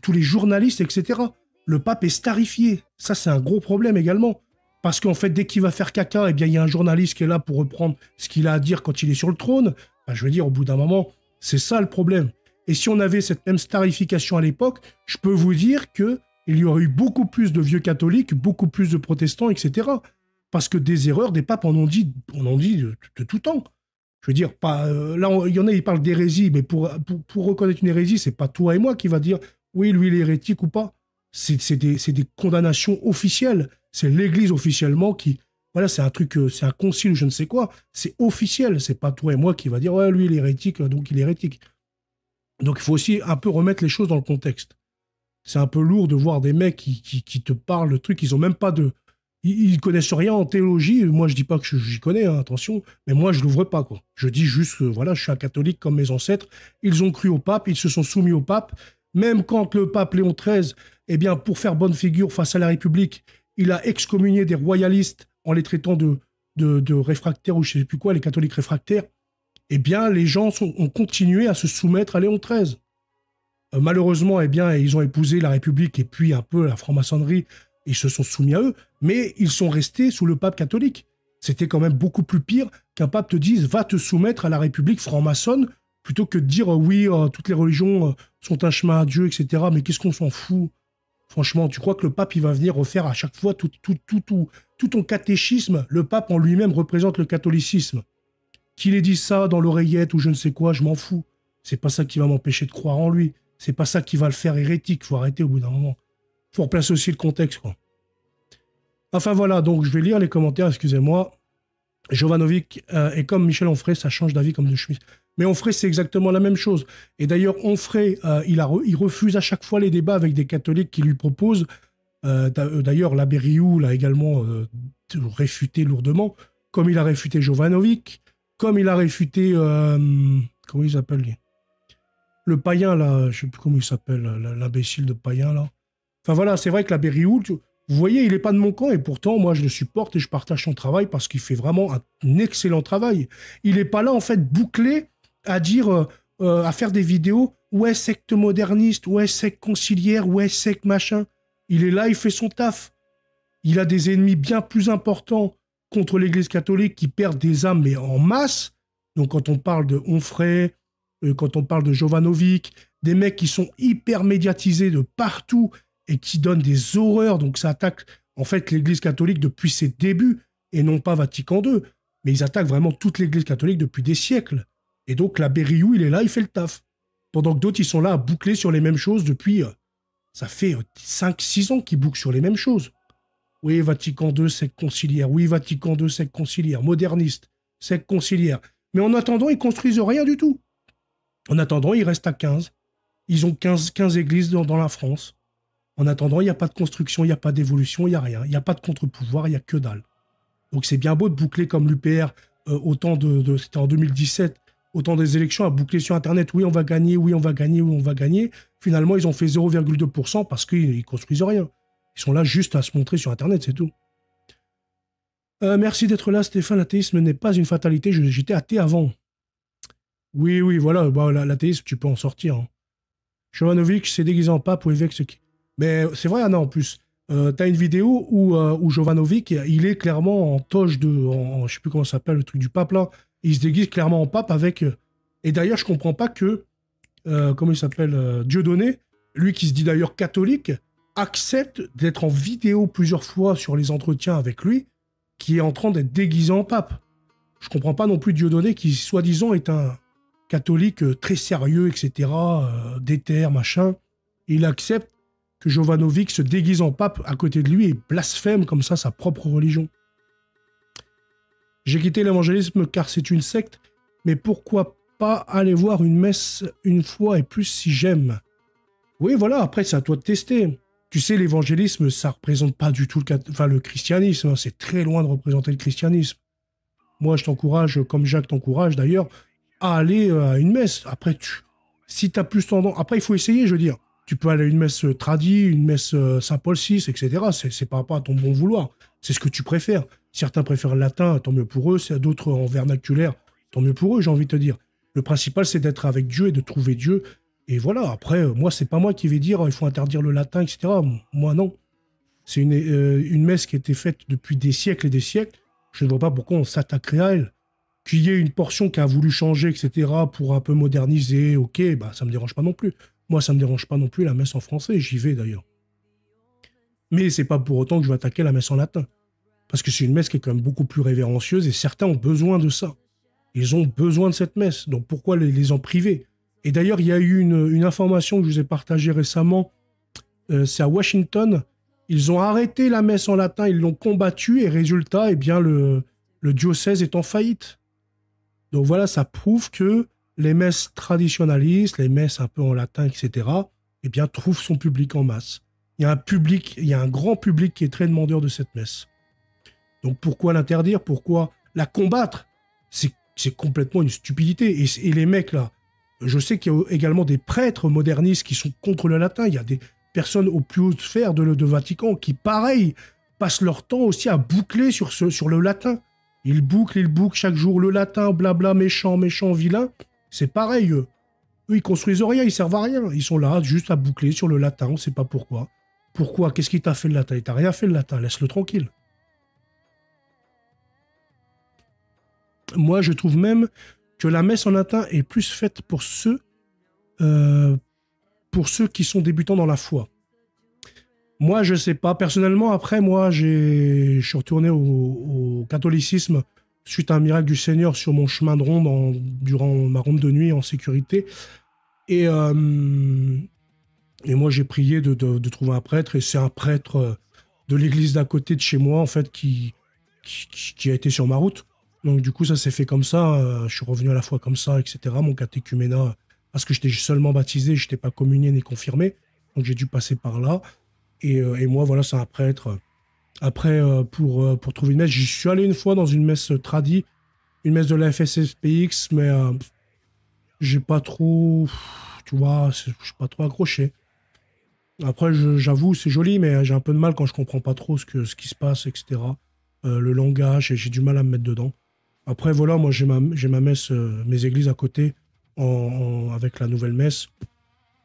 tous les journalistes, etc. Le pape est starifié. Ça, c'est un gros problème également. Parce qu'en fait, dès qu'il va faire caca, eh bien, il y a un journaliste qui est là pour reprendre ce qu'il a à dire quand il est sur le trône. Ben, je veux dire, au bout d'un moment, c'est ça le problème. Et si on avait cette même starification à l'époque, je peux vous dire qu'il y aurait eu beaucoup plus de vieux catholiques, beaucoup plus de protestants, etc. Parce que des erreurs, des papes en ont dit de tout temps. Je veux dire, là, il y en a, ils parlent d'hérésie, mais pour reconnaître une hérésie, c'est pas toi et moi qui va dire oui, lui, il est hérétique ou pas. C'est des condamnations officielles. C'est l'Église officiellement qui... Voilà, c'est un truc, c'est un concile ou je ne sais quoi. C'est officiel. C'est pas toi et moi qui va dire ouais, lui, il est hérétique, donc il est hérétique. Donc, il faut aussi un peu remettre les choses dans le contexte. C'est un peu lourd de voir des mecs qui te parlent de trucs, ils ont même pas de Ils connaissent rien en théologie. Moi, je dis pas que j'y connais, hein, attention, mais moi, je l'ouvre pas, quoi. Je dis juste que, voilà, je suis un catholique comme mes ancêtres. Ils ont cru au pape, ils se sont soumis au pape. Même quand le pape Léon XIII, eh bien, pour faire bonne figure face à la République, il a excommunié des royalistes en les traitant de réfractaires ou je sais plus quoi, les catholiques réfractaires. Eh bien, les gens ont continué à se soumettre à Léon XIII. Malheureusement, eh bien, ils ont épousé la République et puis un peu la franc-maçonnerie. Ils se sont soumis à eux, mais ils sont restés sous le pape catholique. C'était quand même beaucoup plus pire qu'un pape te dise « va te soumettre à la République franc-maçonne » plutôt que de dire oui, toutes les religions sont un chemin à Dieu, etc. Mais qu'est-ce qu'on s'en fout? Franchement, tu crois que le pape, il va venir refaire à chaque fois tout ton catéchisme? Le pape en lui-même représente le catholicisme. Qu'il ait dit ça dans l'oreillette ou je ne sais quoi, je m'en fous. C'est pas ça qui va m'empêcher de croire en lui. C'est pas ça qui va le faire hérétique. Faut arrêter au bout d'un moment. Faut replacer aussi le contexte, quoi. Enfin voilà, donc je vais lire les commentaires, excusez-moi. Jovanovic, et comme Michel Onfray, ça change d'avis comme de chemise. Mais Onfray, c'est exactement la même chose. Et d'ailleurs, Onfray, il refuse à chaque fois les débats avec des catholiques qui lui proposent. D'ailleurs, l'abbé Rioux l'a également réfuté lourdement, comme il a réfuté Jovanovic, comme il a réfuté... comment il s'appelle, lui? Le païen, là, je sais plus comment il s'appelle, l'imbécile de païen, là. Enfin voilà, c'est vrai que l'abbé Rioux, vous voyez, il n'est pas de mon camp et pourtant, moi, je le supporte et je partage son travail parce qu'il fait vraiment un excellent travail. Il n'est pas là, en fait, bouclé à dire, à faire des vidéos, ouais, secte moderniste, ouais, secte conciliaire, ouais, secte machin. Il est là, il fait son taf. Il a des ennemis bien plus importants contre l'Église catholique qui perdent des âmes, mais en masse. Donc, quand on parle de Onfray, quand on parle de Jovanovic, des mecs qui sont hyper médiatisés de partout et qui donnent des horreurs. Donc, ça attaque, en fait, l'Église catholique depuis ses débuts et non pas Vatican II. Mais ils attaquent vraiment toute l'Église catholique depuis des siècles. Et donc, l'abbé Rioux, il est là, il fait le taf. Pendant que d'autres, ils sont là à boucler sur les mêmes choses depuis... ça fait 5-6 ans qu'ils bouclent sur les mêmes choses. Oui, Vatican II, secte conciliaire. Oui, Vatican II, secte conciliaire. Moderniste, secte conciliaire. Mais en attendant, ils construisent rien du tout. En attendant, ils restent à 15. Ils ont 15 églises dans la France. En attendant, il n'y a pas de construction, il n'y a pas d'évolution, il n'y a rien. Il n'y a pas de contre-pouvoir, il n'y a que dalle. Donc c'est bien beau de boucler comme l'UPR, c'était en 2017, autant des élections à boucler sur Internet. Oui, on va gagner, oui, on va gagner, oui, on va gagner. Finalement, ils ont fait 0,2% parce qu'ils ne construisent rien. Ils sont là juste à se montrer sur Internet, c'est tout. Merci d'être là, Stéphane. L'athéisme n'est pas une fatalité. J'étais athée avant. Oui, voilà. Bah, l'athéisme, tu peux en sortir. Hein. Jovanovic s'est déguisé en pape ou évêque. Mais c'est vrai, Anna, en plus. T'as une vidéo où Jovanovic, il est clairement en toge je sais plus comment ça s'appelle, le truc du pape, là. Il se déguise clairement en pape avec... et d'ailleurs, je comprends pas que... comment il s'appelle Dieudonné, lui qui se dit d'ailleurs catholique, accepte d'être en vidéo plusieurs fois sur les entretiens avec lui, qui est en train d'être déguisé en pape. Je comprends pas non plus Dieudonné, qui soi-disant est un catholique très sérieux, etc., déter, machin. Il accepte que Jovanovic se déguise en pape à côté de lui et blasphème comme ça sa propre religion. J'ai quitté l'évangélisme car c'est une secte, mais pourquoi pas aller voir une messe une fois et plus si j'aime? Oui, voilà, après c'est à toi de tester. Tu sais, l'évangélisme, ça représente pas du tout le christianisme, hein, c'est très loin de représenter le christianisme. Moi, je t'encourage, comme Jacques t'encourage d'ailleurs, à aller à une messe. Après, si tu as plus tendance... Après, il faut essayer, je veux dire. Tu peux aller à une messe tradie, une messe Saint-Paul VI, etc. C'est par rapport à ton bon vouloir. C'est ce que tu préfères. Certains préfèrent le latin, tant mieux pour eux. D'autres en vernaculaire, tant mieux pour eux, j'ai envie de te dire. Le principal, c'est d'être avec Dieu et de trouver Dieu. Et voilà, après, moi, c'est pas moi qui vais dire il faut interdire le latin, etc. Moi, non. C'est une messe qui a été faite depuis des siècles et des siècles. Je ne vois pas pourquoi on s'attaquerait à elle. Qu'il y ait une portion qui a voulu changer, etc., pour un peu moderniser, ok, bah, ça me dérange pas non plus. Moi, ça me dérange pas non plus la messe en français, j'y vais d'ailleurs. Mais c'est pas pour autant que je vais attaquer la messe en latin. Parce que c'est une messe qui est quand même beaucoup plus révérencieuse et certains ont besoin de ça. Ils ont besoin de cette messe, donc pourquoi les en priver? Et d'ailleurs, il y a eu une information que je vous ai partagée récemment, c'est à Washington, ils ont arrêté la messe en latin, ils l'ont combattue et résultat, eh bien, le diocèse est en faillite. Donc voilà, ça prouve que les messes traditionnalistes, les messes un peu en latin, etc., eh bien, trouvent son public en masse. Il y a un grand public qui est très demandeur de cette messe. Donc pourquoi l'interdire? Pourquoi la combattre? C'est complètement une stupidité. Et les mecs là, je sais qu'il y a également des prêtres modernistes qui sont contre le latin. Il y a des personnes aux plus hautes sphères de Vatican qui, pareil, passent leur temps aussi à boucler sur le latin. Ils bouclent chaque jour le latin, blabla, méchant, vilain. C'est pareil, eux. Eux, ils construisent rien, ils servent à rien. Ils sont là juste à boucler sur le latin, on ne sait pas pourquoi. Pourquoi? Qu'est-ce qui t'a fait le latin? Il t'a rien fait le latin, laisse-le tranquille. Moi, je trouve même que la messe en latin est plus faite pour ceux qui sont débutants dans la foi. Moi, je sais pas. Personnellement, après, moi, je suis retourné au catholicisme suite à un miracle du Seigneur sur mon chemin de ronde durant ma ronde de nuit en sécurité. Et moi, j'ai prié de trouver un prêtre. Et c'est un prêtre de l'église d'à côté de chez moi, en fait, qui a été sur ma route. Donc, du coup, ça s'est fait comme ça. Je suis revenu à la foi comme ça, etc. Mon catéchuménat, parce que j'étais seulement baptisé, je n'étais pas communié ni confirmé. Donc, j'ai dû passer par là. Et moi, voilà, c'est un prêtre. Après, pour trouver une messe, j'y suis allé une fois dans une messe tradie, une messe de la FSSPX, mais j'ai pas trop, tu vois, je suis pas trop accroché. Après, j'avoue, c'est joli, mais j'ai un peu de mal quand je comprends pas trop ce qui se passe, etc. Le langage, j'ai du mal à me mettre dedans. Après, voilà, moi, j'ai ma messe, mes églises à côté, avec la nouvelle messe.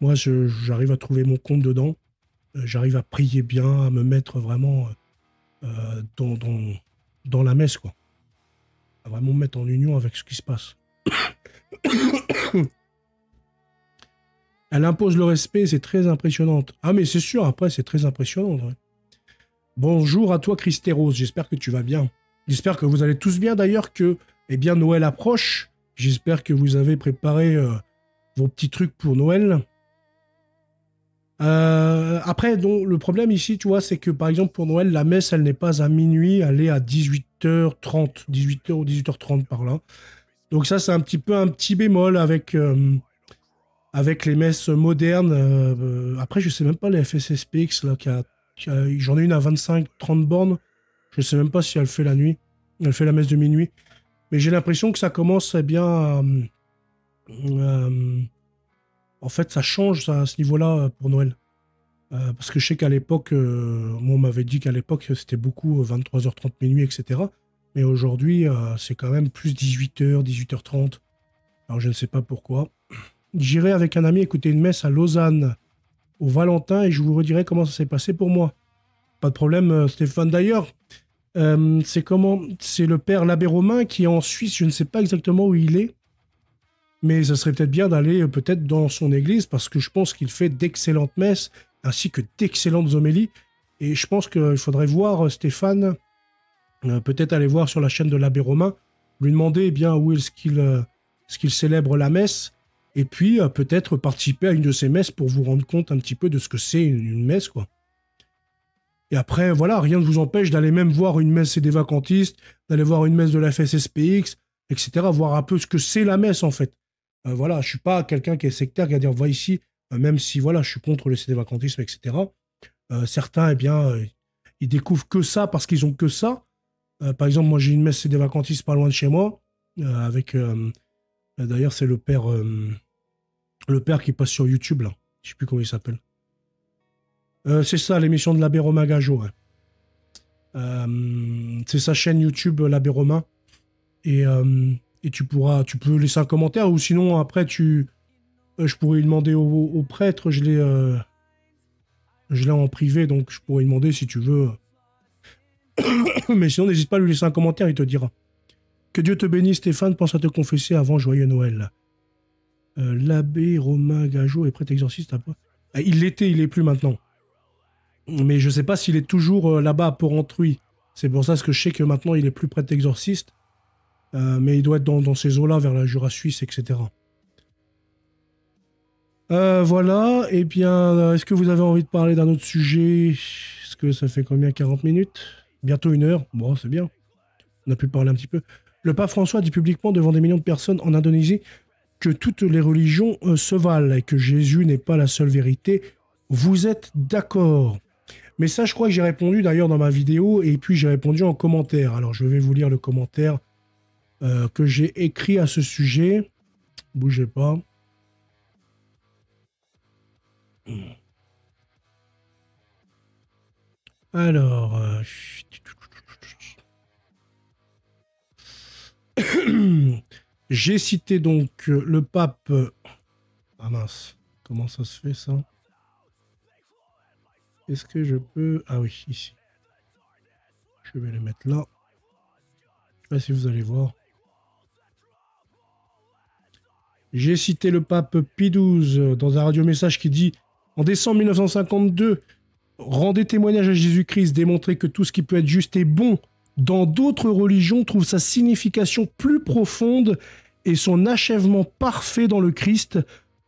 Moi, j'arrive à trouver mon compte dedans. J'arrive à prier bien, à me mettre vraiment dans la messe, quoi. À vraiment me mettre en union avec ce qui se passe. Elle impose le respect, c'est très impressionnante. Ah, mais c'est sûr, après, c'est très impressionnant. Ouais. Bonjour à toi, Christéros, j'espère que tu vas bien. J'espère que vous allez tous bien, d'ailleurs, que bien, Noël approche. J'espère que vous avez préparé vos petits trucs pour Noël. Après, donc, le problème ici, tu vois, c'est que, par exemple, pour Noël, la messe, elle n'est pas à minuit, elle est à 18h30, 18h ou 18h30 par là. Donc ça, c'est un petit bémol avec les messes modernes. Après, je sais même pas les FSSPX, là, j'en ai une à 25-30 bornes. Je sais même pas si elle fait la nuit. Elle fait la messe de minuit. Mais j'ai l'impression que ça commence bien en fait, ça change à ce niveau-là pour Noël. Parce que je sais qu'à l'époque, moi, on m'avait dit qu'à l'époque, c'était beaucoup 23h30 minuit, etc. Mais aujourd'hui, c'est quand même plus 18h, 18h30. Alors, je ne sais pas pourquoi. J'irai avec un ami écouter une messe à Lausanne au Valentin et je vous redirai comment ça s'est passé pour moi. Pas de problème, Stéphane. D'ailleurs, c'est le père l'abbé Romain qui est en Suisse. Je ne sais pas exactement où il est. Mais ça serait peut-être bien d'aller peut-être dans son église parce que je pense qu'il fait d'excellentes messes ainsi que d'excellentes homélies. Et je pense qu'il faudrait voir Stéphane, peut-être aller voir sur la chaîne de l'abbé Romain, lui demander bien où est-ce qu'il célèbre la messe et puis peut-être participer à une de ces messes pour vous rendre compte un petit peu de ce que c'est une messe, quoi. Et après, voilà, rien ne vous empêche d'aller même voir une messe des vacantistes, d'aller voir une messe de la FSSPX, etc., voir un peu ce que c'est la messe, en fait. Voilà, je suis pas quelqu'un qui est sectaire, qui va dire, va ici, même si, voilà, je suis contre le sédévacantisme, etc. Certains, eh bien, ils découvrent que ça parce qu'ils ont que ça. Par exemple, moi, j'ai une messe sédévacantiste pas loin de chez moi, avec, d'ailleurs, c'est le père qui passe sur YouTube, là. Je sais plus comment il s'appelle. C'est ça, l'émission de l'abbé Romain Gageot, ouais. C'est sa chaîne YouTube, l'abbé Romain. Et tu peux laisser un commentaire ou sinon après je pourrais lui demander au prêtre, je l'ai en privé donc je pourrais lui demander si tu veux. Mais sinon n'hésite pas à lui laisser un commentaire, il te dira. Que Dieu te bénisse Stéphane, pense à te confesser avant joyeux Noël. L'abbé Romain Gageot est prêtre exorciste après. Il l'était, il est plus maintenant. Mais je sais pas s'il est toujours là-bas à Port-Entruy. C'est pour ça que je sais que maintenant il est plus prêtre exorciste. Mais il doit être dans ces eaux-là, vers la Jura suisse, etc. Voilà, et bien, est-ce que vous avez envie de parler d'un autre sujet? Est-ce que ça fait combien? 40 minutes? Bientôt 1 heure? Bon, c'est bien. On a pu parler un petit peu. Le pape François dit publiquement devant des millions de personnes en Indonésie que toutes les religions se valent et que Jésus n'est pas la seule vérité. Vous êtes d'accord? Mais ça, je crois que j'ai répondu d'ailleurs dans ma vidéo et puis j'ai répondu en commentaire. Alors, je vais vous lire le commentaire que j'ai écrit à ce sujet. Bougez pas. Alors, j'ai cité donc le pape. Ah mince, comment ça se fait ça? Est-ce que je peux... Ah oui, ici. Je vais le mettre là. Je sais pas si vous allez voir. J'ai cité le pape Pie XII dans un radiomessage qui dit « En décembre 1952, rendez témoignage à Jésus-Christ, démontrez que tout ce qui peut être juste et bon dans d'autres religions trouve sa signification plus profonde et son achèvement parfait dans le Christ,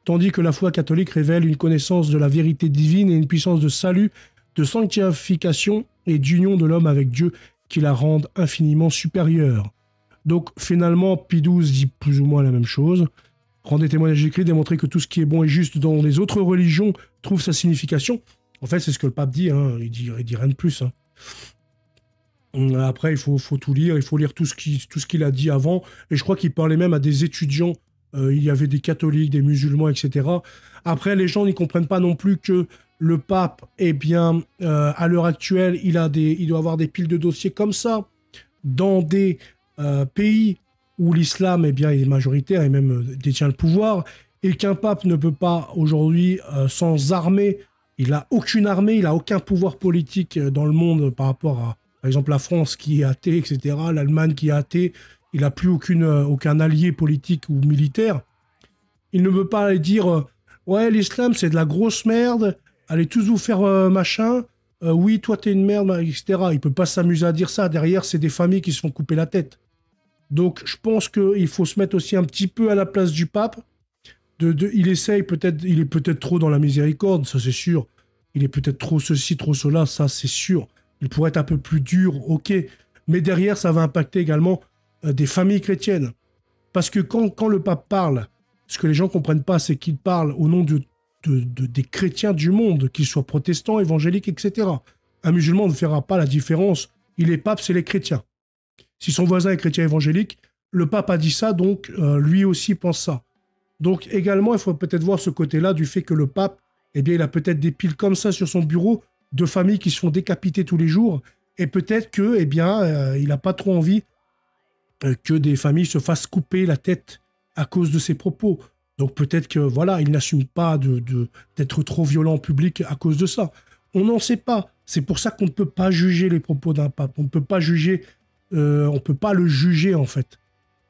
tandis que la foi catholique révèle une connaissance de la vérité divine et une puissance de salut, de sanctification et d'union de l'homme avec Dieu qui la rendent infiniment supérieure. » Donc finalement, Pie XII dit plus ou moins la même chose. Rendez témoignage à Jésus-Christ, démontrer que tout ce qui est bon et juste dans les autres religions trouve sa signification. En fait, c'est ce que le pape dit, hein. Il dit rien de plus. Hein. Après, il faut tout lire, il faut lire tout ce qu'il a dit avant. Et je crois qu'il parlait même à des étudiants. Il y avait des catholiques, des musulmans, etc. Après, les gens n'y comprennent pas non plus que le pape, eh bien, à l'heure actuelle, il doit avoir des piles de dossiers comme ça dans des pays où l'islam, eh bien, est majoritaire et même détient le pouvoir, et qu'un pape ne peut pas aujourd'hui, sans armée, il n'a aucune armée, il n'a aucun pouvoir politique dans le monde par rapport à, par exemple, la France qui est athée, etc., l'Allemagne qui est athée, il n'a plus aucun allié politique ou militaire. Il ne peut pas aller dire ouais, l'islam, c'est de la grosse merde, allez tous vous faire machin, oui, toi, t'es une merde, etc. Il ne peut pas s'amuser à dire ça. Derrière, c'est des familles qui se font couper la tête. Donc, je pense qu'il faut se mettre aussi un petit peu à la place du pape. Il essaye peut-être, il est peut-être trop dans la miséricorde, ça c'est sûr. Il est peut-être trop ceci, trop cela, ça c'est sûr. Il pourrait être un peu plus dur, ok. Mais derrière, ça va impacter également des familles chrétiennes. Parce que quand le pape parle, ce que les gens ne comprennent pas, c'est qu'il parle au nom des chrétiens du monde, qu'ils soient protestants, évangéliques, etc. Un musulman ne fera pas la différence. Il est pape, c'est les chrétiens. Si son voisin est chrétien évangélique, le pape a dit ça, donc lui aussi pense ça. Donc également, il faut peut-être voir ce côté-là du fait que le pape, eh bien, il a peut-être des piles comme ça sur son bureau de familles qui se font décapiter tous les jours, et peut-être que, eh bien, il n'a pas trop envie que des familles se fassent couper la tête à cause de ses propos. Donc peut-être que, voilà, il n'assume pas d'être trop violent en public à cause de ça. On n'en sait pas. C'est pour ça qu'on ne peut pas juger les propos d'un pape. On ne peut pas juger... on peut pas le juger, en fait.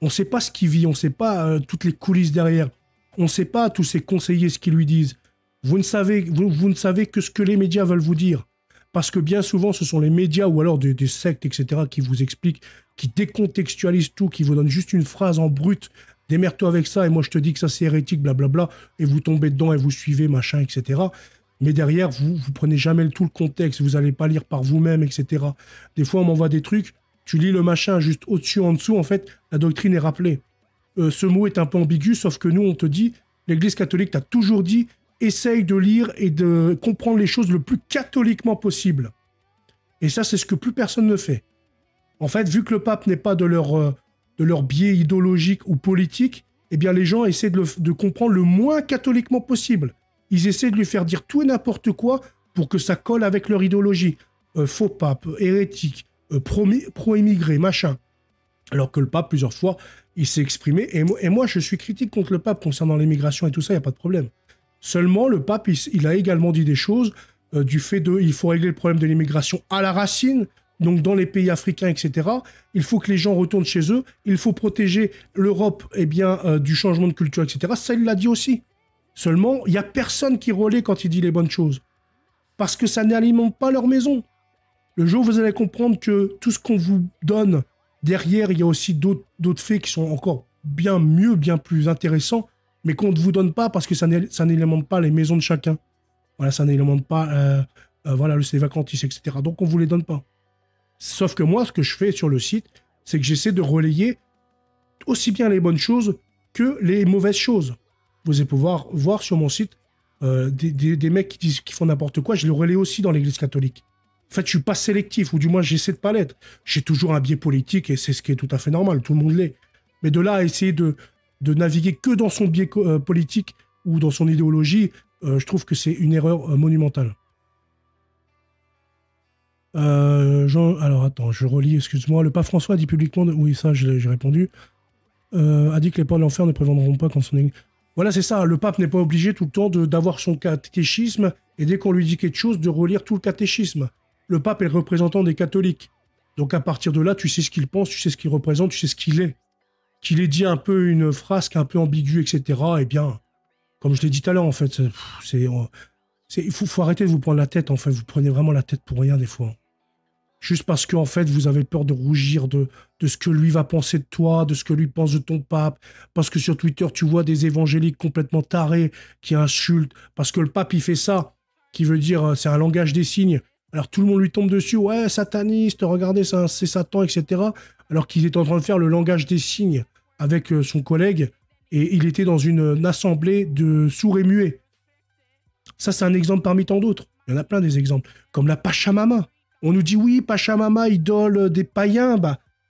On ne sait pas ce qu'il vit, on ne sait pas toutes les coulisses derrière. On ne sait pas tous ses conseillers ce qu'ils lui disent. Vous ne savez que ce que les médias veulent vous dire. Parce que bien souvent, ce sont les médias ou alors des sectes, etc., qui vous expliquent, qui décontextualisent tout, qui vous donnent juste une phrase en brut. Démerde-toi avec ça, et moi je te dis que ça c'est hérétique, blablabla, et vous tombez dedans et vous suivez, machin, etc. Mais derrière, vous prenez jamais tout le contexte, vous n'allez pas lire par vous-même, etc. Des fois, on m'envoie des trucs, tu lis le machin juste au-dessus, en dessous, en fait, la doctrine est rappelée. Ce mot est un peu ambigu, sauf que nous, on te dit, l'Église catholique t'a toujours dit, essaye de lire et de comprendre les choses le plus catholiquement possible. Et ça, c'est ce que plus personne ne fait. En fait, vu que le pape n'est pas de leur biais idéologique ou politique, eh bien, les gens essaient de comprendre le moins catholiquement possible. Ils essaient de lui faire dire tout et n'importe quoi pour que ça colle avec leur idéologie. Faux pape, hérétique, pro-immigré, machin. Alors que le pape, plusieurs fois, il s'est exprimé. Et moi, je suis critique contre le pape concernant l'immigration et tout ça, il n'y a pas de problème. Seulement, le pape, il a également dit des choses du fait il faut régler le problème de l'immigration à la racine, donc dans les pays africains, etc. Il faut que les gens retournent chez eux. Il faut protéger l'Europe du changement de culture, etc. Ça, il l'a dit aussi. Seulement, il n'y a personne qui relaie quand il dit les bonnes choses. Parce que ça n'alimente pas leur maison. Le jour où vous allez comprendre que tout ce qu'on vous donne, derrière, il y a aussi d'autres faits qui sont encore bien mieux, bien plus intéressants, mais qu'on ne vous donne pas parce que ça n'alimente pas les maisons de chacun. Voilà, ça n'alimente pas le vacantisme, etc. Donc, on ne vous les donne pas. Sauf que moi, ce que je fais sur le site, c'est que j'essaie de relayer aussi bien les bonnes choses que les mauvaises choses. Vous allez pouvoir voir sur mon site des mecs qui font n'importe quoi, je le relaie aussi dans l'église catholique. En fait, je suis pas sélectif, ou du moins, j'essaie de pas l'être. J'ai toujours un biais politique, et c'est ce qui est tout à fait normal, tout le monde l'est. Mais de là à essayer de naviguer que dans son biais politique ou dans son idéologie, je trouve que c'est une erreur monumentale. Alors, attends, je relis, excuse-moi. Le pape François a dit publiquement... Oui, ça, j'ai répondu. A dit que les portes de l'enfer ne prévendront pas quand son église... Voilà, c'est ça. Le pape n'est pas obligé tout le temps d'avoir son catéchisme et dès qu'on lui dit quelque chose, de relire tout le catéchisme. Le pape est le représentant des catholiques. Donc à partir de là, tu sais ce qu'il pense, tu sais ce qu'il représente, tu sais ce qu'il est. Qu'il ait dit un peu une phrase qui est un peu ambiguë, etc., eh bien, comme je l'ai dit tout à l'heure, en fait, il faut arrêter de vous prendre la tête, en fait. Vous prenez vraiment la tête pour rien, des fois. Juste parce que, en fait, vous avez peur de rougir de ce que lui va penser de toi, de ce que lui pense de ton pape, parce que sur Twitter, tu vois des évangéliques complètement tarés qui insultent, parce que le pape, il fait ça, qui veut dire, c'est un langage des signes. Alors tout le monde lui tombe dessus, ouais, sataniste, regardez, c'est Satan, etc. Alors qu'il est en train de faire le langage des signes avec son collègue, et il était dans une assemblée de sourds et muets. Ça, c'est un exemple parmi tant d'autres. Il y en a plein des exemples, comme la Pachamama. On nous dit, oui, Pachamama, idole des païens.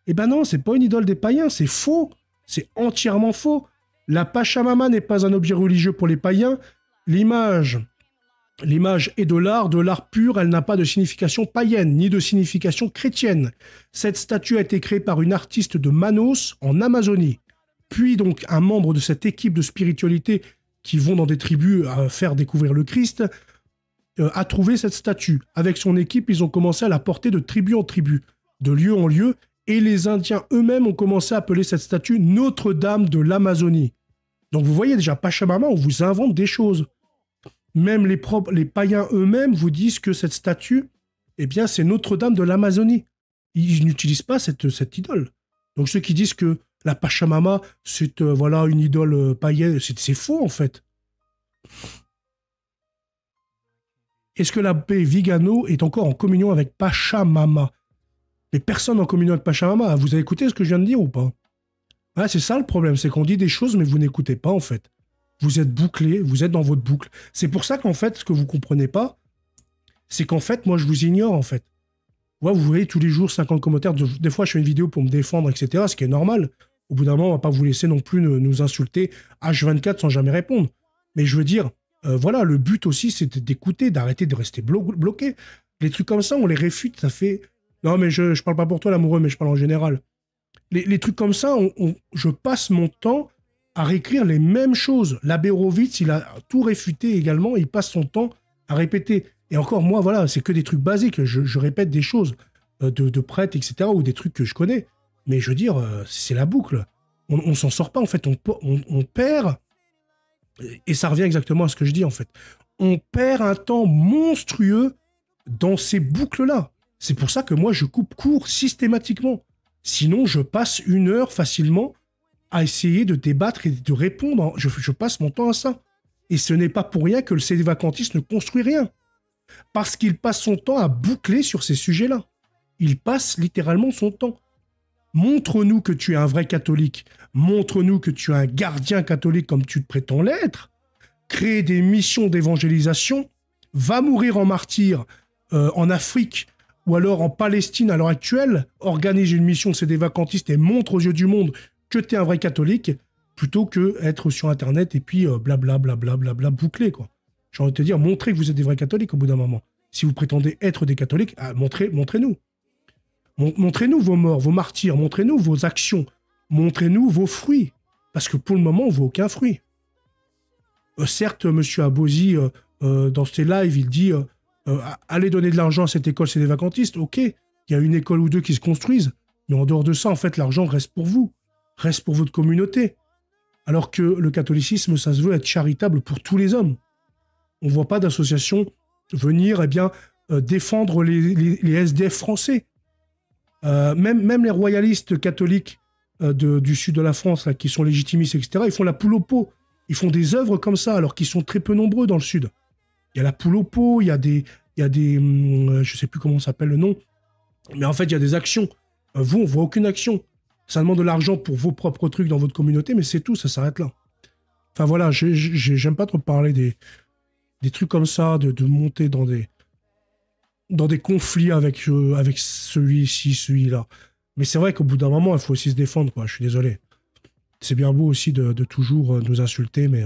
Eh ben non, c'est pas une idole des païens, c'est faux. C'est entièrement faux. La Pachamama n'est pas un objet religieux pour les païens. L'image est de l'art pur, elle n'a pas de signification païenne, ni de signification chrétienne. Cette statue a été créée par une artiste de Manos, en Amazonie. Puis donc, un membre de cette équipe de spiritualité qui vont dans des tribus à faire découvrir le Christ, a trouvé cette statue. Avec son équipe, ils ont commencé à la porter de tribu en tribu, de lieu en lieu, et les Indiens eux-mêmes ont commencé à appeler cette statue Notre-Dame de l'Amazonie. Donc vous voyez déjà, Pachamama, on vous invente des choses. Même les païens eux-mêmes vous disent que cette statue, eh bien, c'est Notre-Dame de l'Amazonie. Ils n'utilisent pas cette idole. Donc ceux qui disent que la Pachamama, c'est voilà, une idole païenne, c'est faux en fait. Est-ce que l'abbé Vigano est encore en communion avec Pachamama? Mais personne en communion avec Pachamama. Vous avez écouté ce que je viens de dire ou pas? Ah, c'est ça le problème, c'est qu'on dit des choses mais vous n'écoutez pas en fait. Vous êtes bouclé, vous êtes dans votre boucle. C'est pour ça qu'en fait, ce que vous comprenez pas, c'est qu'en fait, moi je vous ignore en fait. Ouais, vous voyez tous les jours 50 commentaires, des fois je fais une vidéo pour me défendre, etc., ce qui est normal. Au bout d'un moment, on va pas vous laisser non plus nous insulter H24 sans jamais répondre. Mais je veux dire, voilà, le but aussi, c'est d'écouter, d'arrêter de rester bloqué. Les trucs comme ça, on les réfute, ça fait... Non, mais je parle pas pour toi, l'amoureux, mais je parle en général. Les trucs comme ça, je passe mon temps à réécrire les mêmes choses. L'abbé Horowitz, il a tout réfuté également, il passe son temps à répéter. Et encore, moi, voilà, c'est que des trucs basiques. Je répète des choses de prêtres, etc., ou des trucs que je connais. Mais je veux dire, c'est la boucle. On s'en sort pas, en fait. On perd... Et ça revient exactement à ce que je dis, en fait. On perd un temps monstrueux dans ces boucles-là. C'est pour ça que moi, je coupe court systématiquement. Sinon, je passe 1 heure facilement à essayer de débattre et de répondre. Je passe mon temps à ça. Et ce n'est pas pour rien que le sédévacantiste ne construit rien. Parce qu'il passe son temps à boucler sur ces sujets-là. Il passe littéralement son temps. Montre-nous que tu es un vrai catholique. Montre-nous que tu es un gardien catholique comme tu te prétends l'être. Crée des missions d'évangélisation. Va mourir en martyr en Afrique ou alors en Palestine à l'heure actuelle. Organise une mission de sédévacantiste et montre aux yeux du monde que tu es un vrai catholique plutôt que être sur Internet et puis blablabla bouclé, quoi. J'ai envie de te dire, montrez que vous êtes des vrais catholiques au bout d'un moment. Si vous prétendez être des catholiques, montrez-nous. Montrez-nous vos morts, vos martyrs, montrez-nous vos actions, montrez-nous vos fruits. Parce que pour le moment, on ne voit aucun fruit. Certes, M. Abosi, dans ses lives, il dit allez donner de l'argent à cette école, c'est des vacantistes. Ok, il y a une école ou deux qui se construisent, mais en dehors de ça, en fait, l'argent reste pour vous, reste pour votre communauté. Alors que le catholicisme, ça se veut être charitable pour tous les hommes. On ne voit pas d'association venir défendre les SDF français. Même les royalistes catholiques du sud de la France, là, qui sont légitimistes, etc., ils font la poule au pot. Ils font des œuvres comme ça, alors qu'ils sont très peu nombreux dans le sud. Il y a la poule au pot, il y a des je sais plus comment s'appelle le nom, mais en fait, il y a des actions. Vous, on voit aucune action. Ça demande de l'argent pour vos propres trucs dans votre communauté, mais c'est tout, ça s'arrête là. Enfin voilà, j'aime pas trop parler des trucs comme ça, de monter dans des conflits avec celui-ci, celui-là. Mais c'est vrai qu'au bout d'un moment, il faut aussi se défendre, quoi. Je suis désolé. C'est bien beau aussi de toujours nous insulter, mais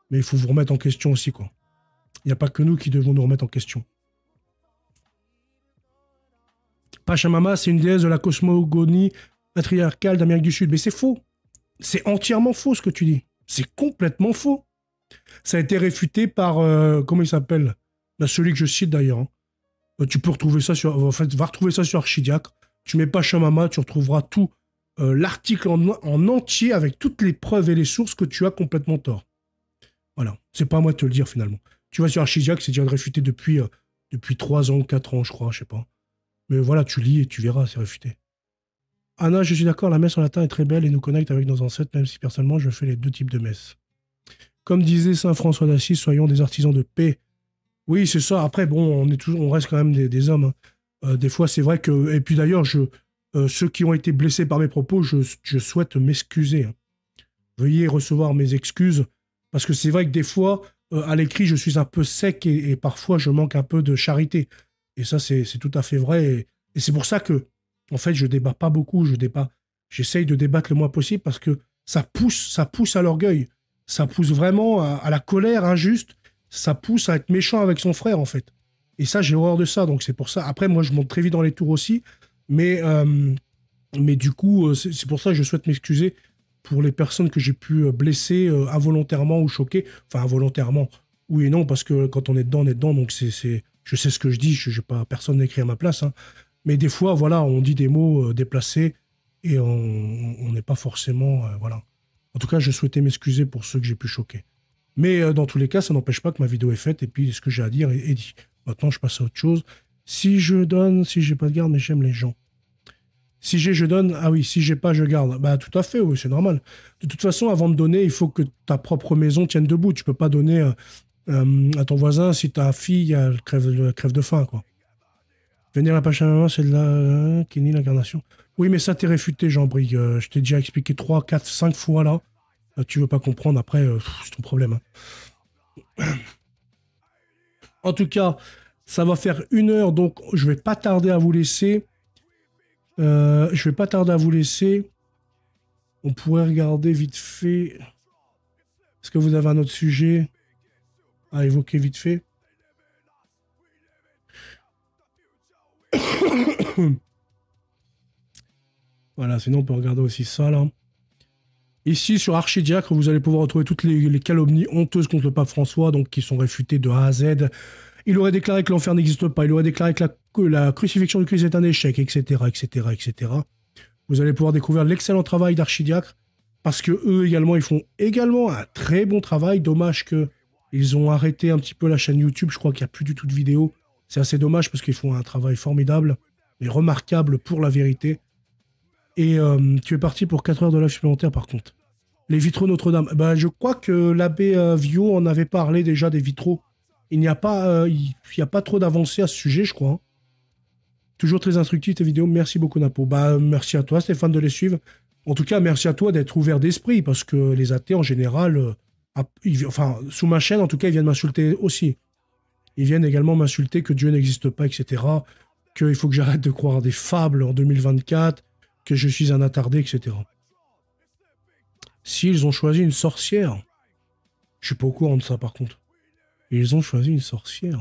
il faut vous remettre en question aussi, quoi. Il n'y a pas que nous qui devons nous remettre en question. Pachamama, c'est une déesse de la cosmogonie patriarcale d'Amérique du Sud. Mais c'est faux. C'est entièrement faux ce que tu dis. C'est complètement faux. Ça a été réfuté par... comment il s'appelle? Bah, celui que je cite d'ailleurs. Hein. Tu peux retrouver ça sur... En fait, va retrouver ça sur Archidiacre. Tu mets Pachamama, tu retrouveras tout l'article en entier avec toutes les preuves et les sources que tu as complètement tort. Voilà. C'est pas à moi de te le dire finalement. Tu vas sur Archidiacre, c'est déjà réfuté depuis 3 ans ou 4 ans, je crois, je sais pas. Mais voilà, tu lis et tu verras, c'est réfuté. Anna, je suis d'accord, la messe en latin est très belle et nous connecte avec nos ancêtres, même si personnellement je fais les deux types de messes. Comme disait saint François d'Assise, soyons des artisans de paix. Oui, c'est ça. Après, bon, on reste quand même des hommes. Hein. Des fois, c'est vrai que... Et puis d'ailleurs, ceux qui ont été blessés par mes propos, je souhaite m'excuser. Hein. Veuillez recevoir mes excuses, parce que c'est vrai que des fois, à l'écrit, je suis un peu sec et parfois, je manque un peu de charité. Et ça, c'est tout à fait vrai. Et c'est pour ça que, en fait, je débat pas beaucoup. J'essaye de débattre le moins possible parce que ça pousse à l'orgueil. Ça pousse vraiment à la colère injuste. Ça pousse à être méchant avec son frère, en fait. Et ça, j'ai horreur de ça. Donc, c'est pour ça. Après, moi, je monte très vite dans les tours aussi. Mais du coup, c'est pour ça que je souhaite m'excuser pour les personnes que j'ai pu blesser involontairement ou choquer. Enfin, involontairement, oui et non, parce que quand on est dedans, on est dedans. Donc, je sais ce que je dis. Personne n'écrit à ma place. Hein. Mais des fois, voilà, on dit des mots déplacés et on n'est pas forcément... voilà. En tout cas, je souhaitais m'excuser pour ceux que j'ai pu choquer. Mais dans tous les cas, ça n'empêche pas que ma vidéo est faite et puis ce que j'ai à dire est dit. Maintenant, je passe à autre chose. Si j'ai pas de garde, mais j'aime les gens. Si j'ai, je donne. Ah oui, si j'ai pas, je garde. Bah, tout à fait, oui, c'est normal. De toute façon, avant de donner, il faut que ta propre maison tienne debout. Tu peux pas donner à ton voisin si ta fille elle crève de faim, quoi. Venir à Pachamama, c'est de la qui nie l'incarnation. Oui, mais ça, t'es réfuté, Jean-Brigue. Je t'ai déjà expliqué 3, 4, 5 fois, là. Tu veux pas comprendre, après, c'est ton problème. Hein. En tout cas, ça va faire 1 heure, donc je vais pas tarder à vous laisser. On pourrait regarder vite fait. Est-ce que vous avez un autre sujet à évoquer vite fait? Voilà, sinon on peut regarder aussi ça, là. Ici, sur Archidiacre, vous allez pouvoir retrouver toutes les calomnies honteuses contre le pape François, donc qui sont réfutées de A à Z. Il aurait déclaré que l'enfer n'existe pas, il aurait déclaré que la crucifixion du Christ est un échec, etc., etc., etc. Vous allez pouvoir découvrir l'excellent travail d'Archidiacre, parce que eux également, ils font également un très bon travail. Dommage qu'ils ont arrêté un petit peu la chaîne YouTube, je crois qu'il n'y a plus du tout de vidéos. C'est assez dommage, parce qu'ils font un travail formidable, et remarquable pour la vérité. Et tu es parti pour 4 heures de live supplémentaire, par contre. Les vitraux Notre-Dame. Bah, je crois que l'abbé Vio en avait parlé déjà des vitraux. Il n'y a pas trop d'avancée à ce sujet, je crois. Hein. Toujours très instructif tes vidéos. Merci beaucoup, Napo. Bah, merci à toi, Stéphane, de les suivre. En tout cas, merci à toi d'être ouvert d'esprit, parce que les athées, en général, sous ma chaîne, en tout cas, ils viennent m'insulter aussi. Ils viennent également m'insulter que Dieu n'existe pas, etc. Qu'il faut que j'arrête de croire des fables en 2024, que je suis un attardé, etc. S'ils ont choisi une sorcière, je suis pas au courant de ça, par contre. Ils ont choisi une sorcière.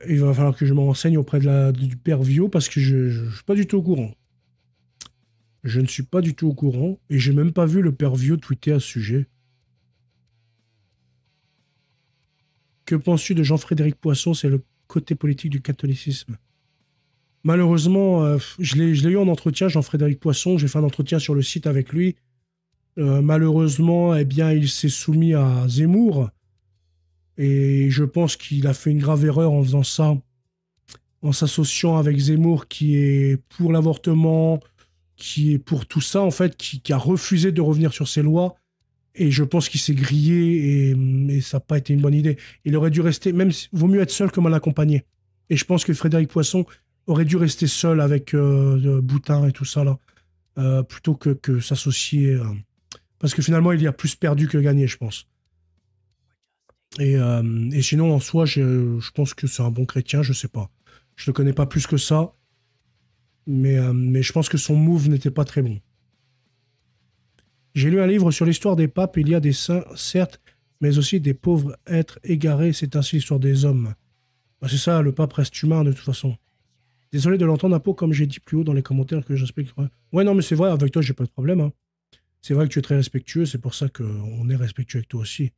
Il va falloir que je me renseigne auprès du père Vio, parce que je ne suis pas du tout au courant. Je ne suis pas du tout au courant, et j'ai même pas vu le père Vio tweeter à ce sujet. Que penses-tu de Jean-Frédéric Poisson? C'est le côté politique du catholicisme. Malheureusement, je l'ai eu en entretien, Jean-Frédéric Poisson. J'ai fait un entretien sur le site avec lui. Malheureusement, eh bien, il s'est soumis à Zemmour. Et je pense qu'il a fait une grave erreur en faisant ça, en s'associant avec Zemmour, qui est pour l'avortement, qui est pour tout ça, en fait, qui a refusé de revenir sur ses lois. Et je pense qu'il s'est grillé et ça n'a pas été une bonne idée. Il aurait dû rester, vaut mieux être seul que mal accompagné. Et je pense que Frédéric Poisson aurait dû rester seul avec Boutin et tout ça, là, plutôt que s'associer. Parce que finalement, il y a plus perdu que gagné, je pense. Et sinon, en soi, je pense que c'est un bon chrétien, je sais pas. Je le connais pas plus que ça, mais je pense que son move n'était pas très bon. J'ai lu un livre sur l'histoire des papes. Il y a des saints, certes, mais aussi des pauvres êtres égarés. C'est ainsi l'histoire des hommes. Bah, c'est ça, le pape reste humain de toute façon. Désolé de l'entendre un peu comme j'ai dit plus haut dans les commentaires que j'explique. Ouais, non, mais c'est vrai, avec toi, j'ai pas de problème, hein. C'est vrai que tu es très respectueux, c'est pour ça qu'on est respectueux avec toi aussi.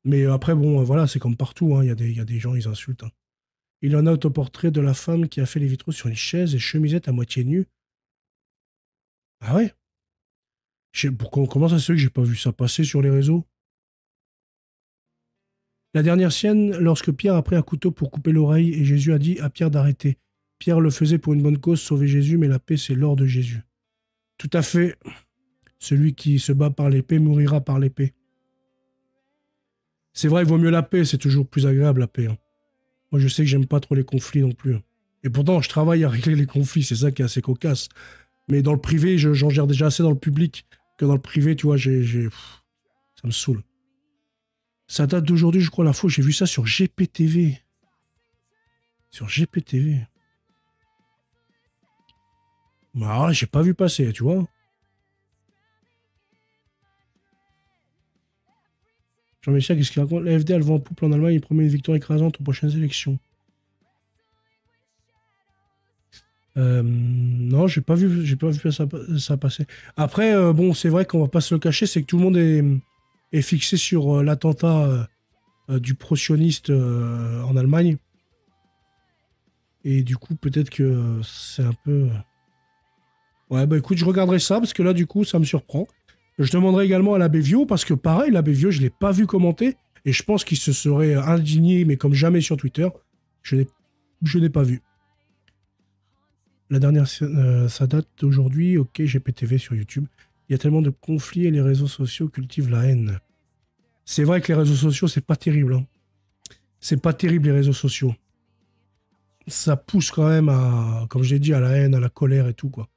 Mais après, bon, voilà, c'est comme partout, hein. Il y a des gens, ils insultent, hein. Il y en a autoportrait de la femme qui a fait les vitraux sur une chaise et chemisette à moitié nue. Ah ouais? Comment ça se fait que j'ai pas vu ça passer sur les réseaux? La dernière scène, lorsque Pierre a pris un couteau pour couper l'oreille et Jésus a dit à Pierre d'arrêter. Pierre le faisait pour une bonne cause, sauver Jésus, mais la paix, c'est l'or de Jésus. Tout à fait. Celui qui se bat par l'épée mourira par l'épée. C'est vrai, il vaut mieux la paix, c'est toujours plus agréable la paix, hein. Moi, je sais que j'aime pas trop les conflits non plus, hein. Et pourtant, je travaille à régler les conflits, c'est ça qui est assez cocasse. Mais dans le privé, j'en gère déjà assez dans le public que dans le privé, tu vois, ça me saoule. Ça date d'aujourd'hui, je crois, l'info. J'ai vu ça sur GPTV. Sur GPTV. Bah, j'ai pas vu passer, tu vois. Jean-Michel, qu'est-ce qu'il raconte? L'AfD, elle va en pouple en Allemagne, il promet une victoire écrasante aux prochaines élections. Non, j'ai pas vu ça passer. Après, bon, c'est vrai qu'on va pas se le cacher, c'est que tout le monde est fixé sur l'attentat du pro-sioniste en Allemagne. Et du coup, peut-être que c'est un peu... Ouais, bah écoute, je regarderai ça, parce que là, du coup, ça me surprend. Je demanderai également à l'abbé Vio, parce que pareil, l'abbé Vio, je l'ai pas vu commenter, et je pense qu'il se serait indigné, mais comme jamais sur Twitter. Je n'ai pas vu. La dernière, ça date d'aujourd'hui. Ok, GPTV sur YouTube. Il y a tellement de conflits et les réseaux sociaux cultivent la haine. C'est vrai que les réseaux sociaux, c'est pas terrible, hein. C'est pas terrible, les réseaux sociaux. Ça pousse quand même à, comme je l'ai dit, à la haine, à la colère et tout, quoi.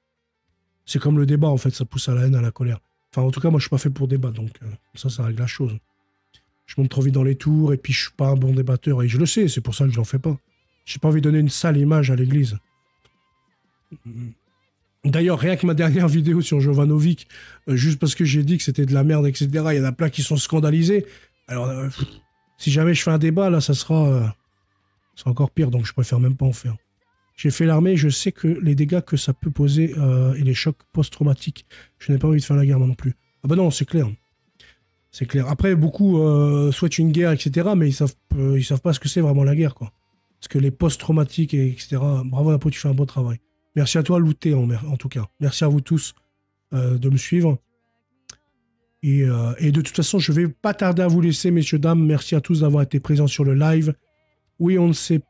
C'est comme le débat, en fait, ça pousse à la haine, à la colère. Enfin, en tout cas, moi, je suis pas fait pour débattre, donc ça règle la chose. Je monte trop vite dans les tours, et puis je suis pas un bon débatteur, et je le sais, c'est pour ça que je n'en fais pas. J'ai pas envie de donner une sale image à l'église. D'ailleurs, rien que ma dernière vidéo sur Jovanovic, juste parce que j'ai dit que c'était de la merde, etc., il y en a plein qui sont scandalisés. Alors, si jamais je fais un débat, là, ça sera encore pire, donc je préfère même pas en faire. J'ai fait l'armée, je sais que les dégâts que ça peut poser et les chocs post-traumatiques. Je n'ai pas envie de faire la guerre, moi non plus. Ah bah non, c'est clair. C'est clair. Après, beaucoup souhaitent une guerre, etc., mais ils savent pas ce que c'est vraiment la guerre, quoi. Parce que les post-traumatiques, etc., bravo, Napo, tu fais un beau travail. Merci à toi, Louté, en tout cas. Merci à vous tous de me suivre. Et de toute façon, je ne vais pas tarder à vous laisser, messieurs, dames. Merci à tous d'avoir été présents sur le live. Oui, on ne sait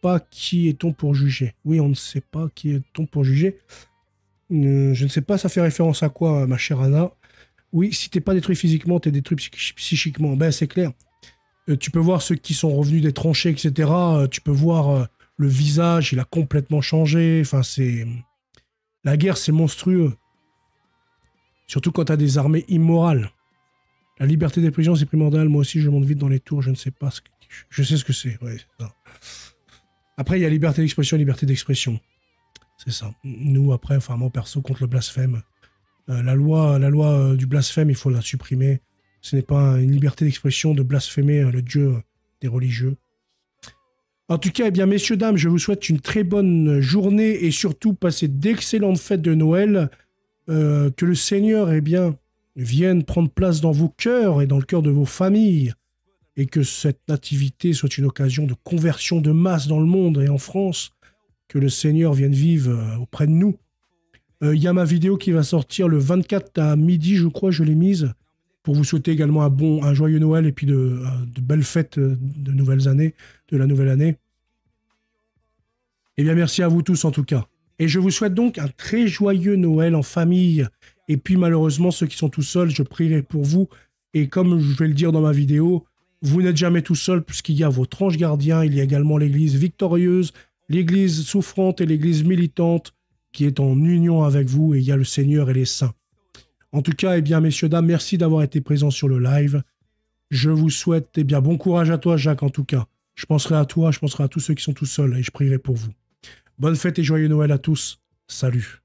pas qui est-on pour juger. Oui, on ne sait pas qui est-on pour juger. Je ne sais pas, ça fait référence à quoi, ma chère Anna? Oui, si t'es pas détruit physiquement, t'es détruit psychiquement. Ben, c'est clair. Tu peux voir ceux qui sont revenus des tranchées, etc. Tu peux voir le visage, il a complètement changé. Enfin, c'est... La guerre, c'est monstrueux. Surtout quand t'as des armées immorales. La liberté d'expression, c'est primordial. Moi aussi, je monte vite dans les tours. Je ne sais pas ce que... Je sais ce que c'est. Ouais, c'est ça. Après, il y a liberté d'expression, liberté d'expression. C'est ça. Nous, après, enfin, moi, perso, contre le blasphème. La loi du blasphème, il faut la supprimer. Ce n'est pas une liberté d'expression de blasphémer le Dieu des religieux. En tout cas, eh bien, messieurs, dames, je vous souhaite une très bonne journée et surtout passer d'excellentes fêtes de Noël. Que le Seigneur, eh bien, vienne prendre place dans vos cœurs et dans le cœur de vos familles. Et que cette nativité soit une occasion de conversion de masse dans le monde et en France. Que le Seigneur vienne vivre auprès de nous. Il y a ma vidéo qui va sortir le 24 à midi, je crois, je l'ai mise, pour vous souhaiter également un joyeux Noël et puis de belles fêtes de nouvelles années, de la nouvelle année. Eh bien, merci à vous tous en tout cas. Et je vous souhaite donc un très joyeux Noël en famille. Et puis malheureusement, ceux qui sont tout seuls, je prierai pour vous. Et comme je vais le dire dans ma vidéo, vous n'êtes jamais tout seul puisqu'il y a votre ange gardien, il y a également l'église victorieuse, l'église souffrante et l'église militante, qui est en union avec vous, et il y a le Seigneur et les saints. En tout cas, eh bien, messieurs, dames, merci d'avoir été présents sur le live. Je vous souhaite eh bien, bon courage à toi, Jacques, en tout cas. Je penserai à toi, je penserai à tous ceux qui sont tout seuls et je prierai pour vous. Bonne fête et joyeux Noël à tous. Salut.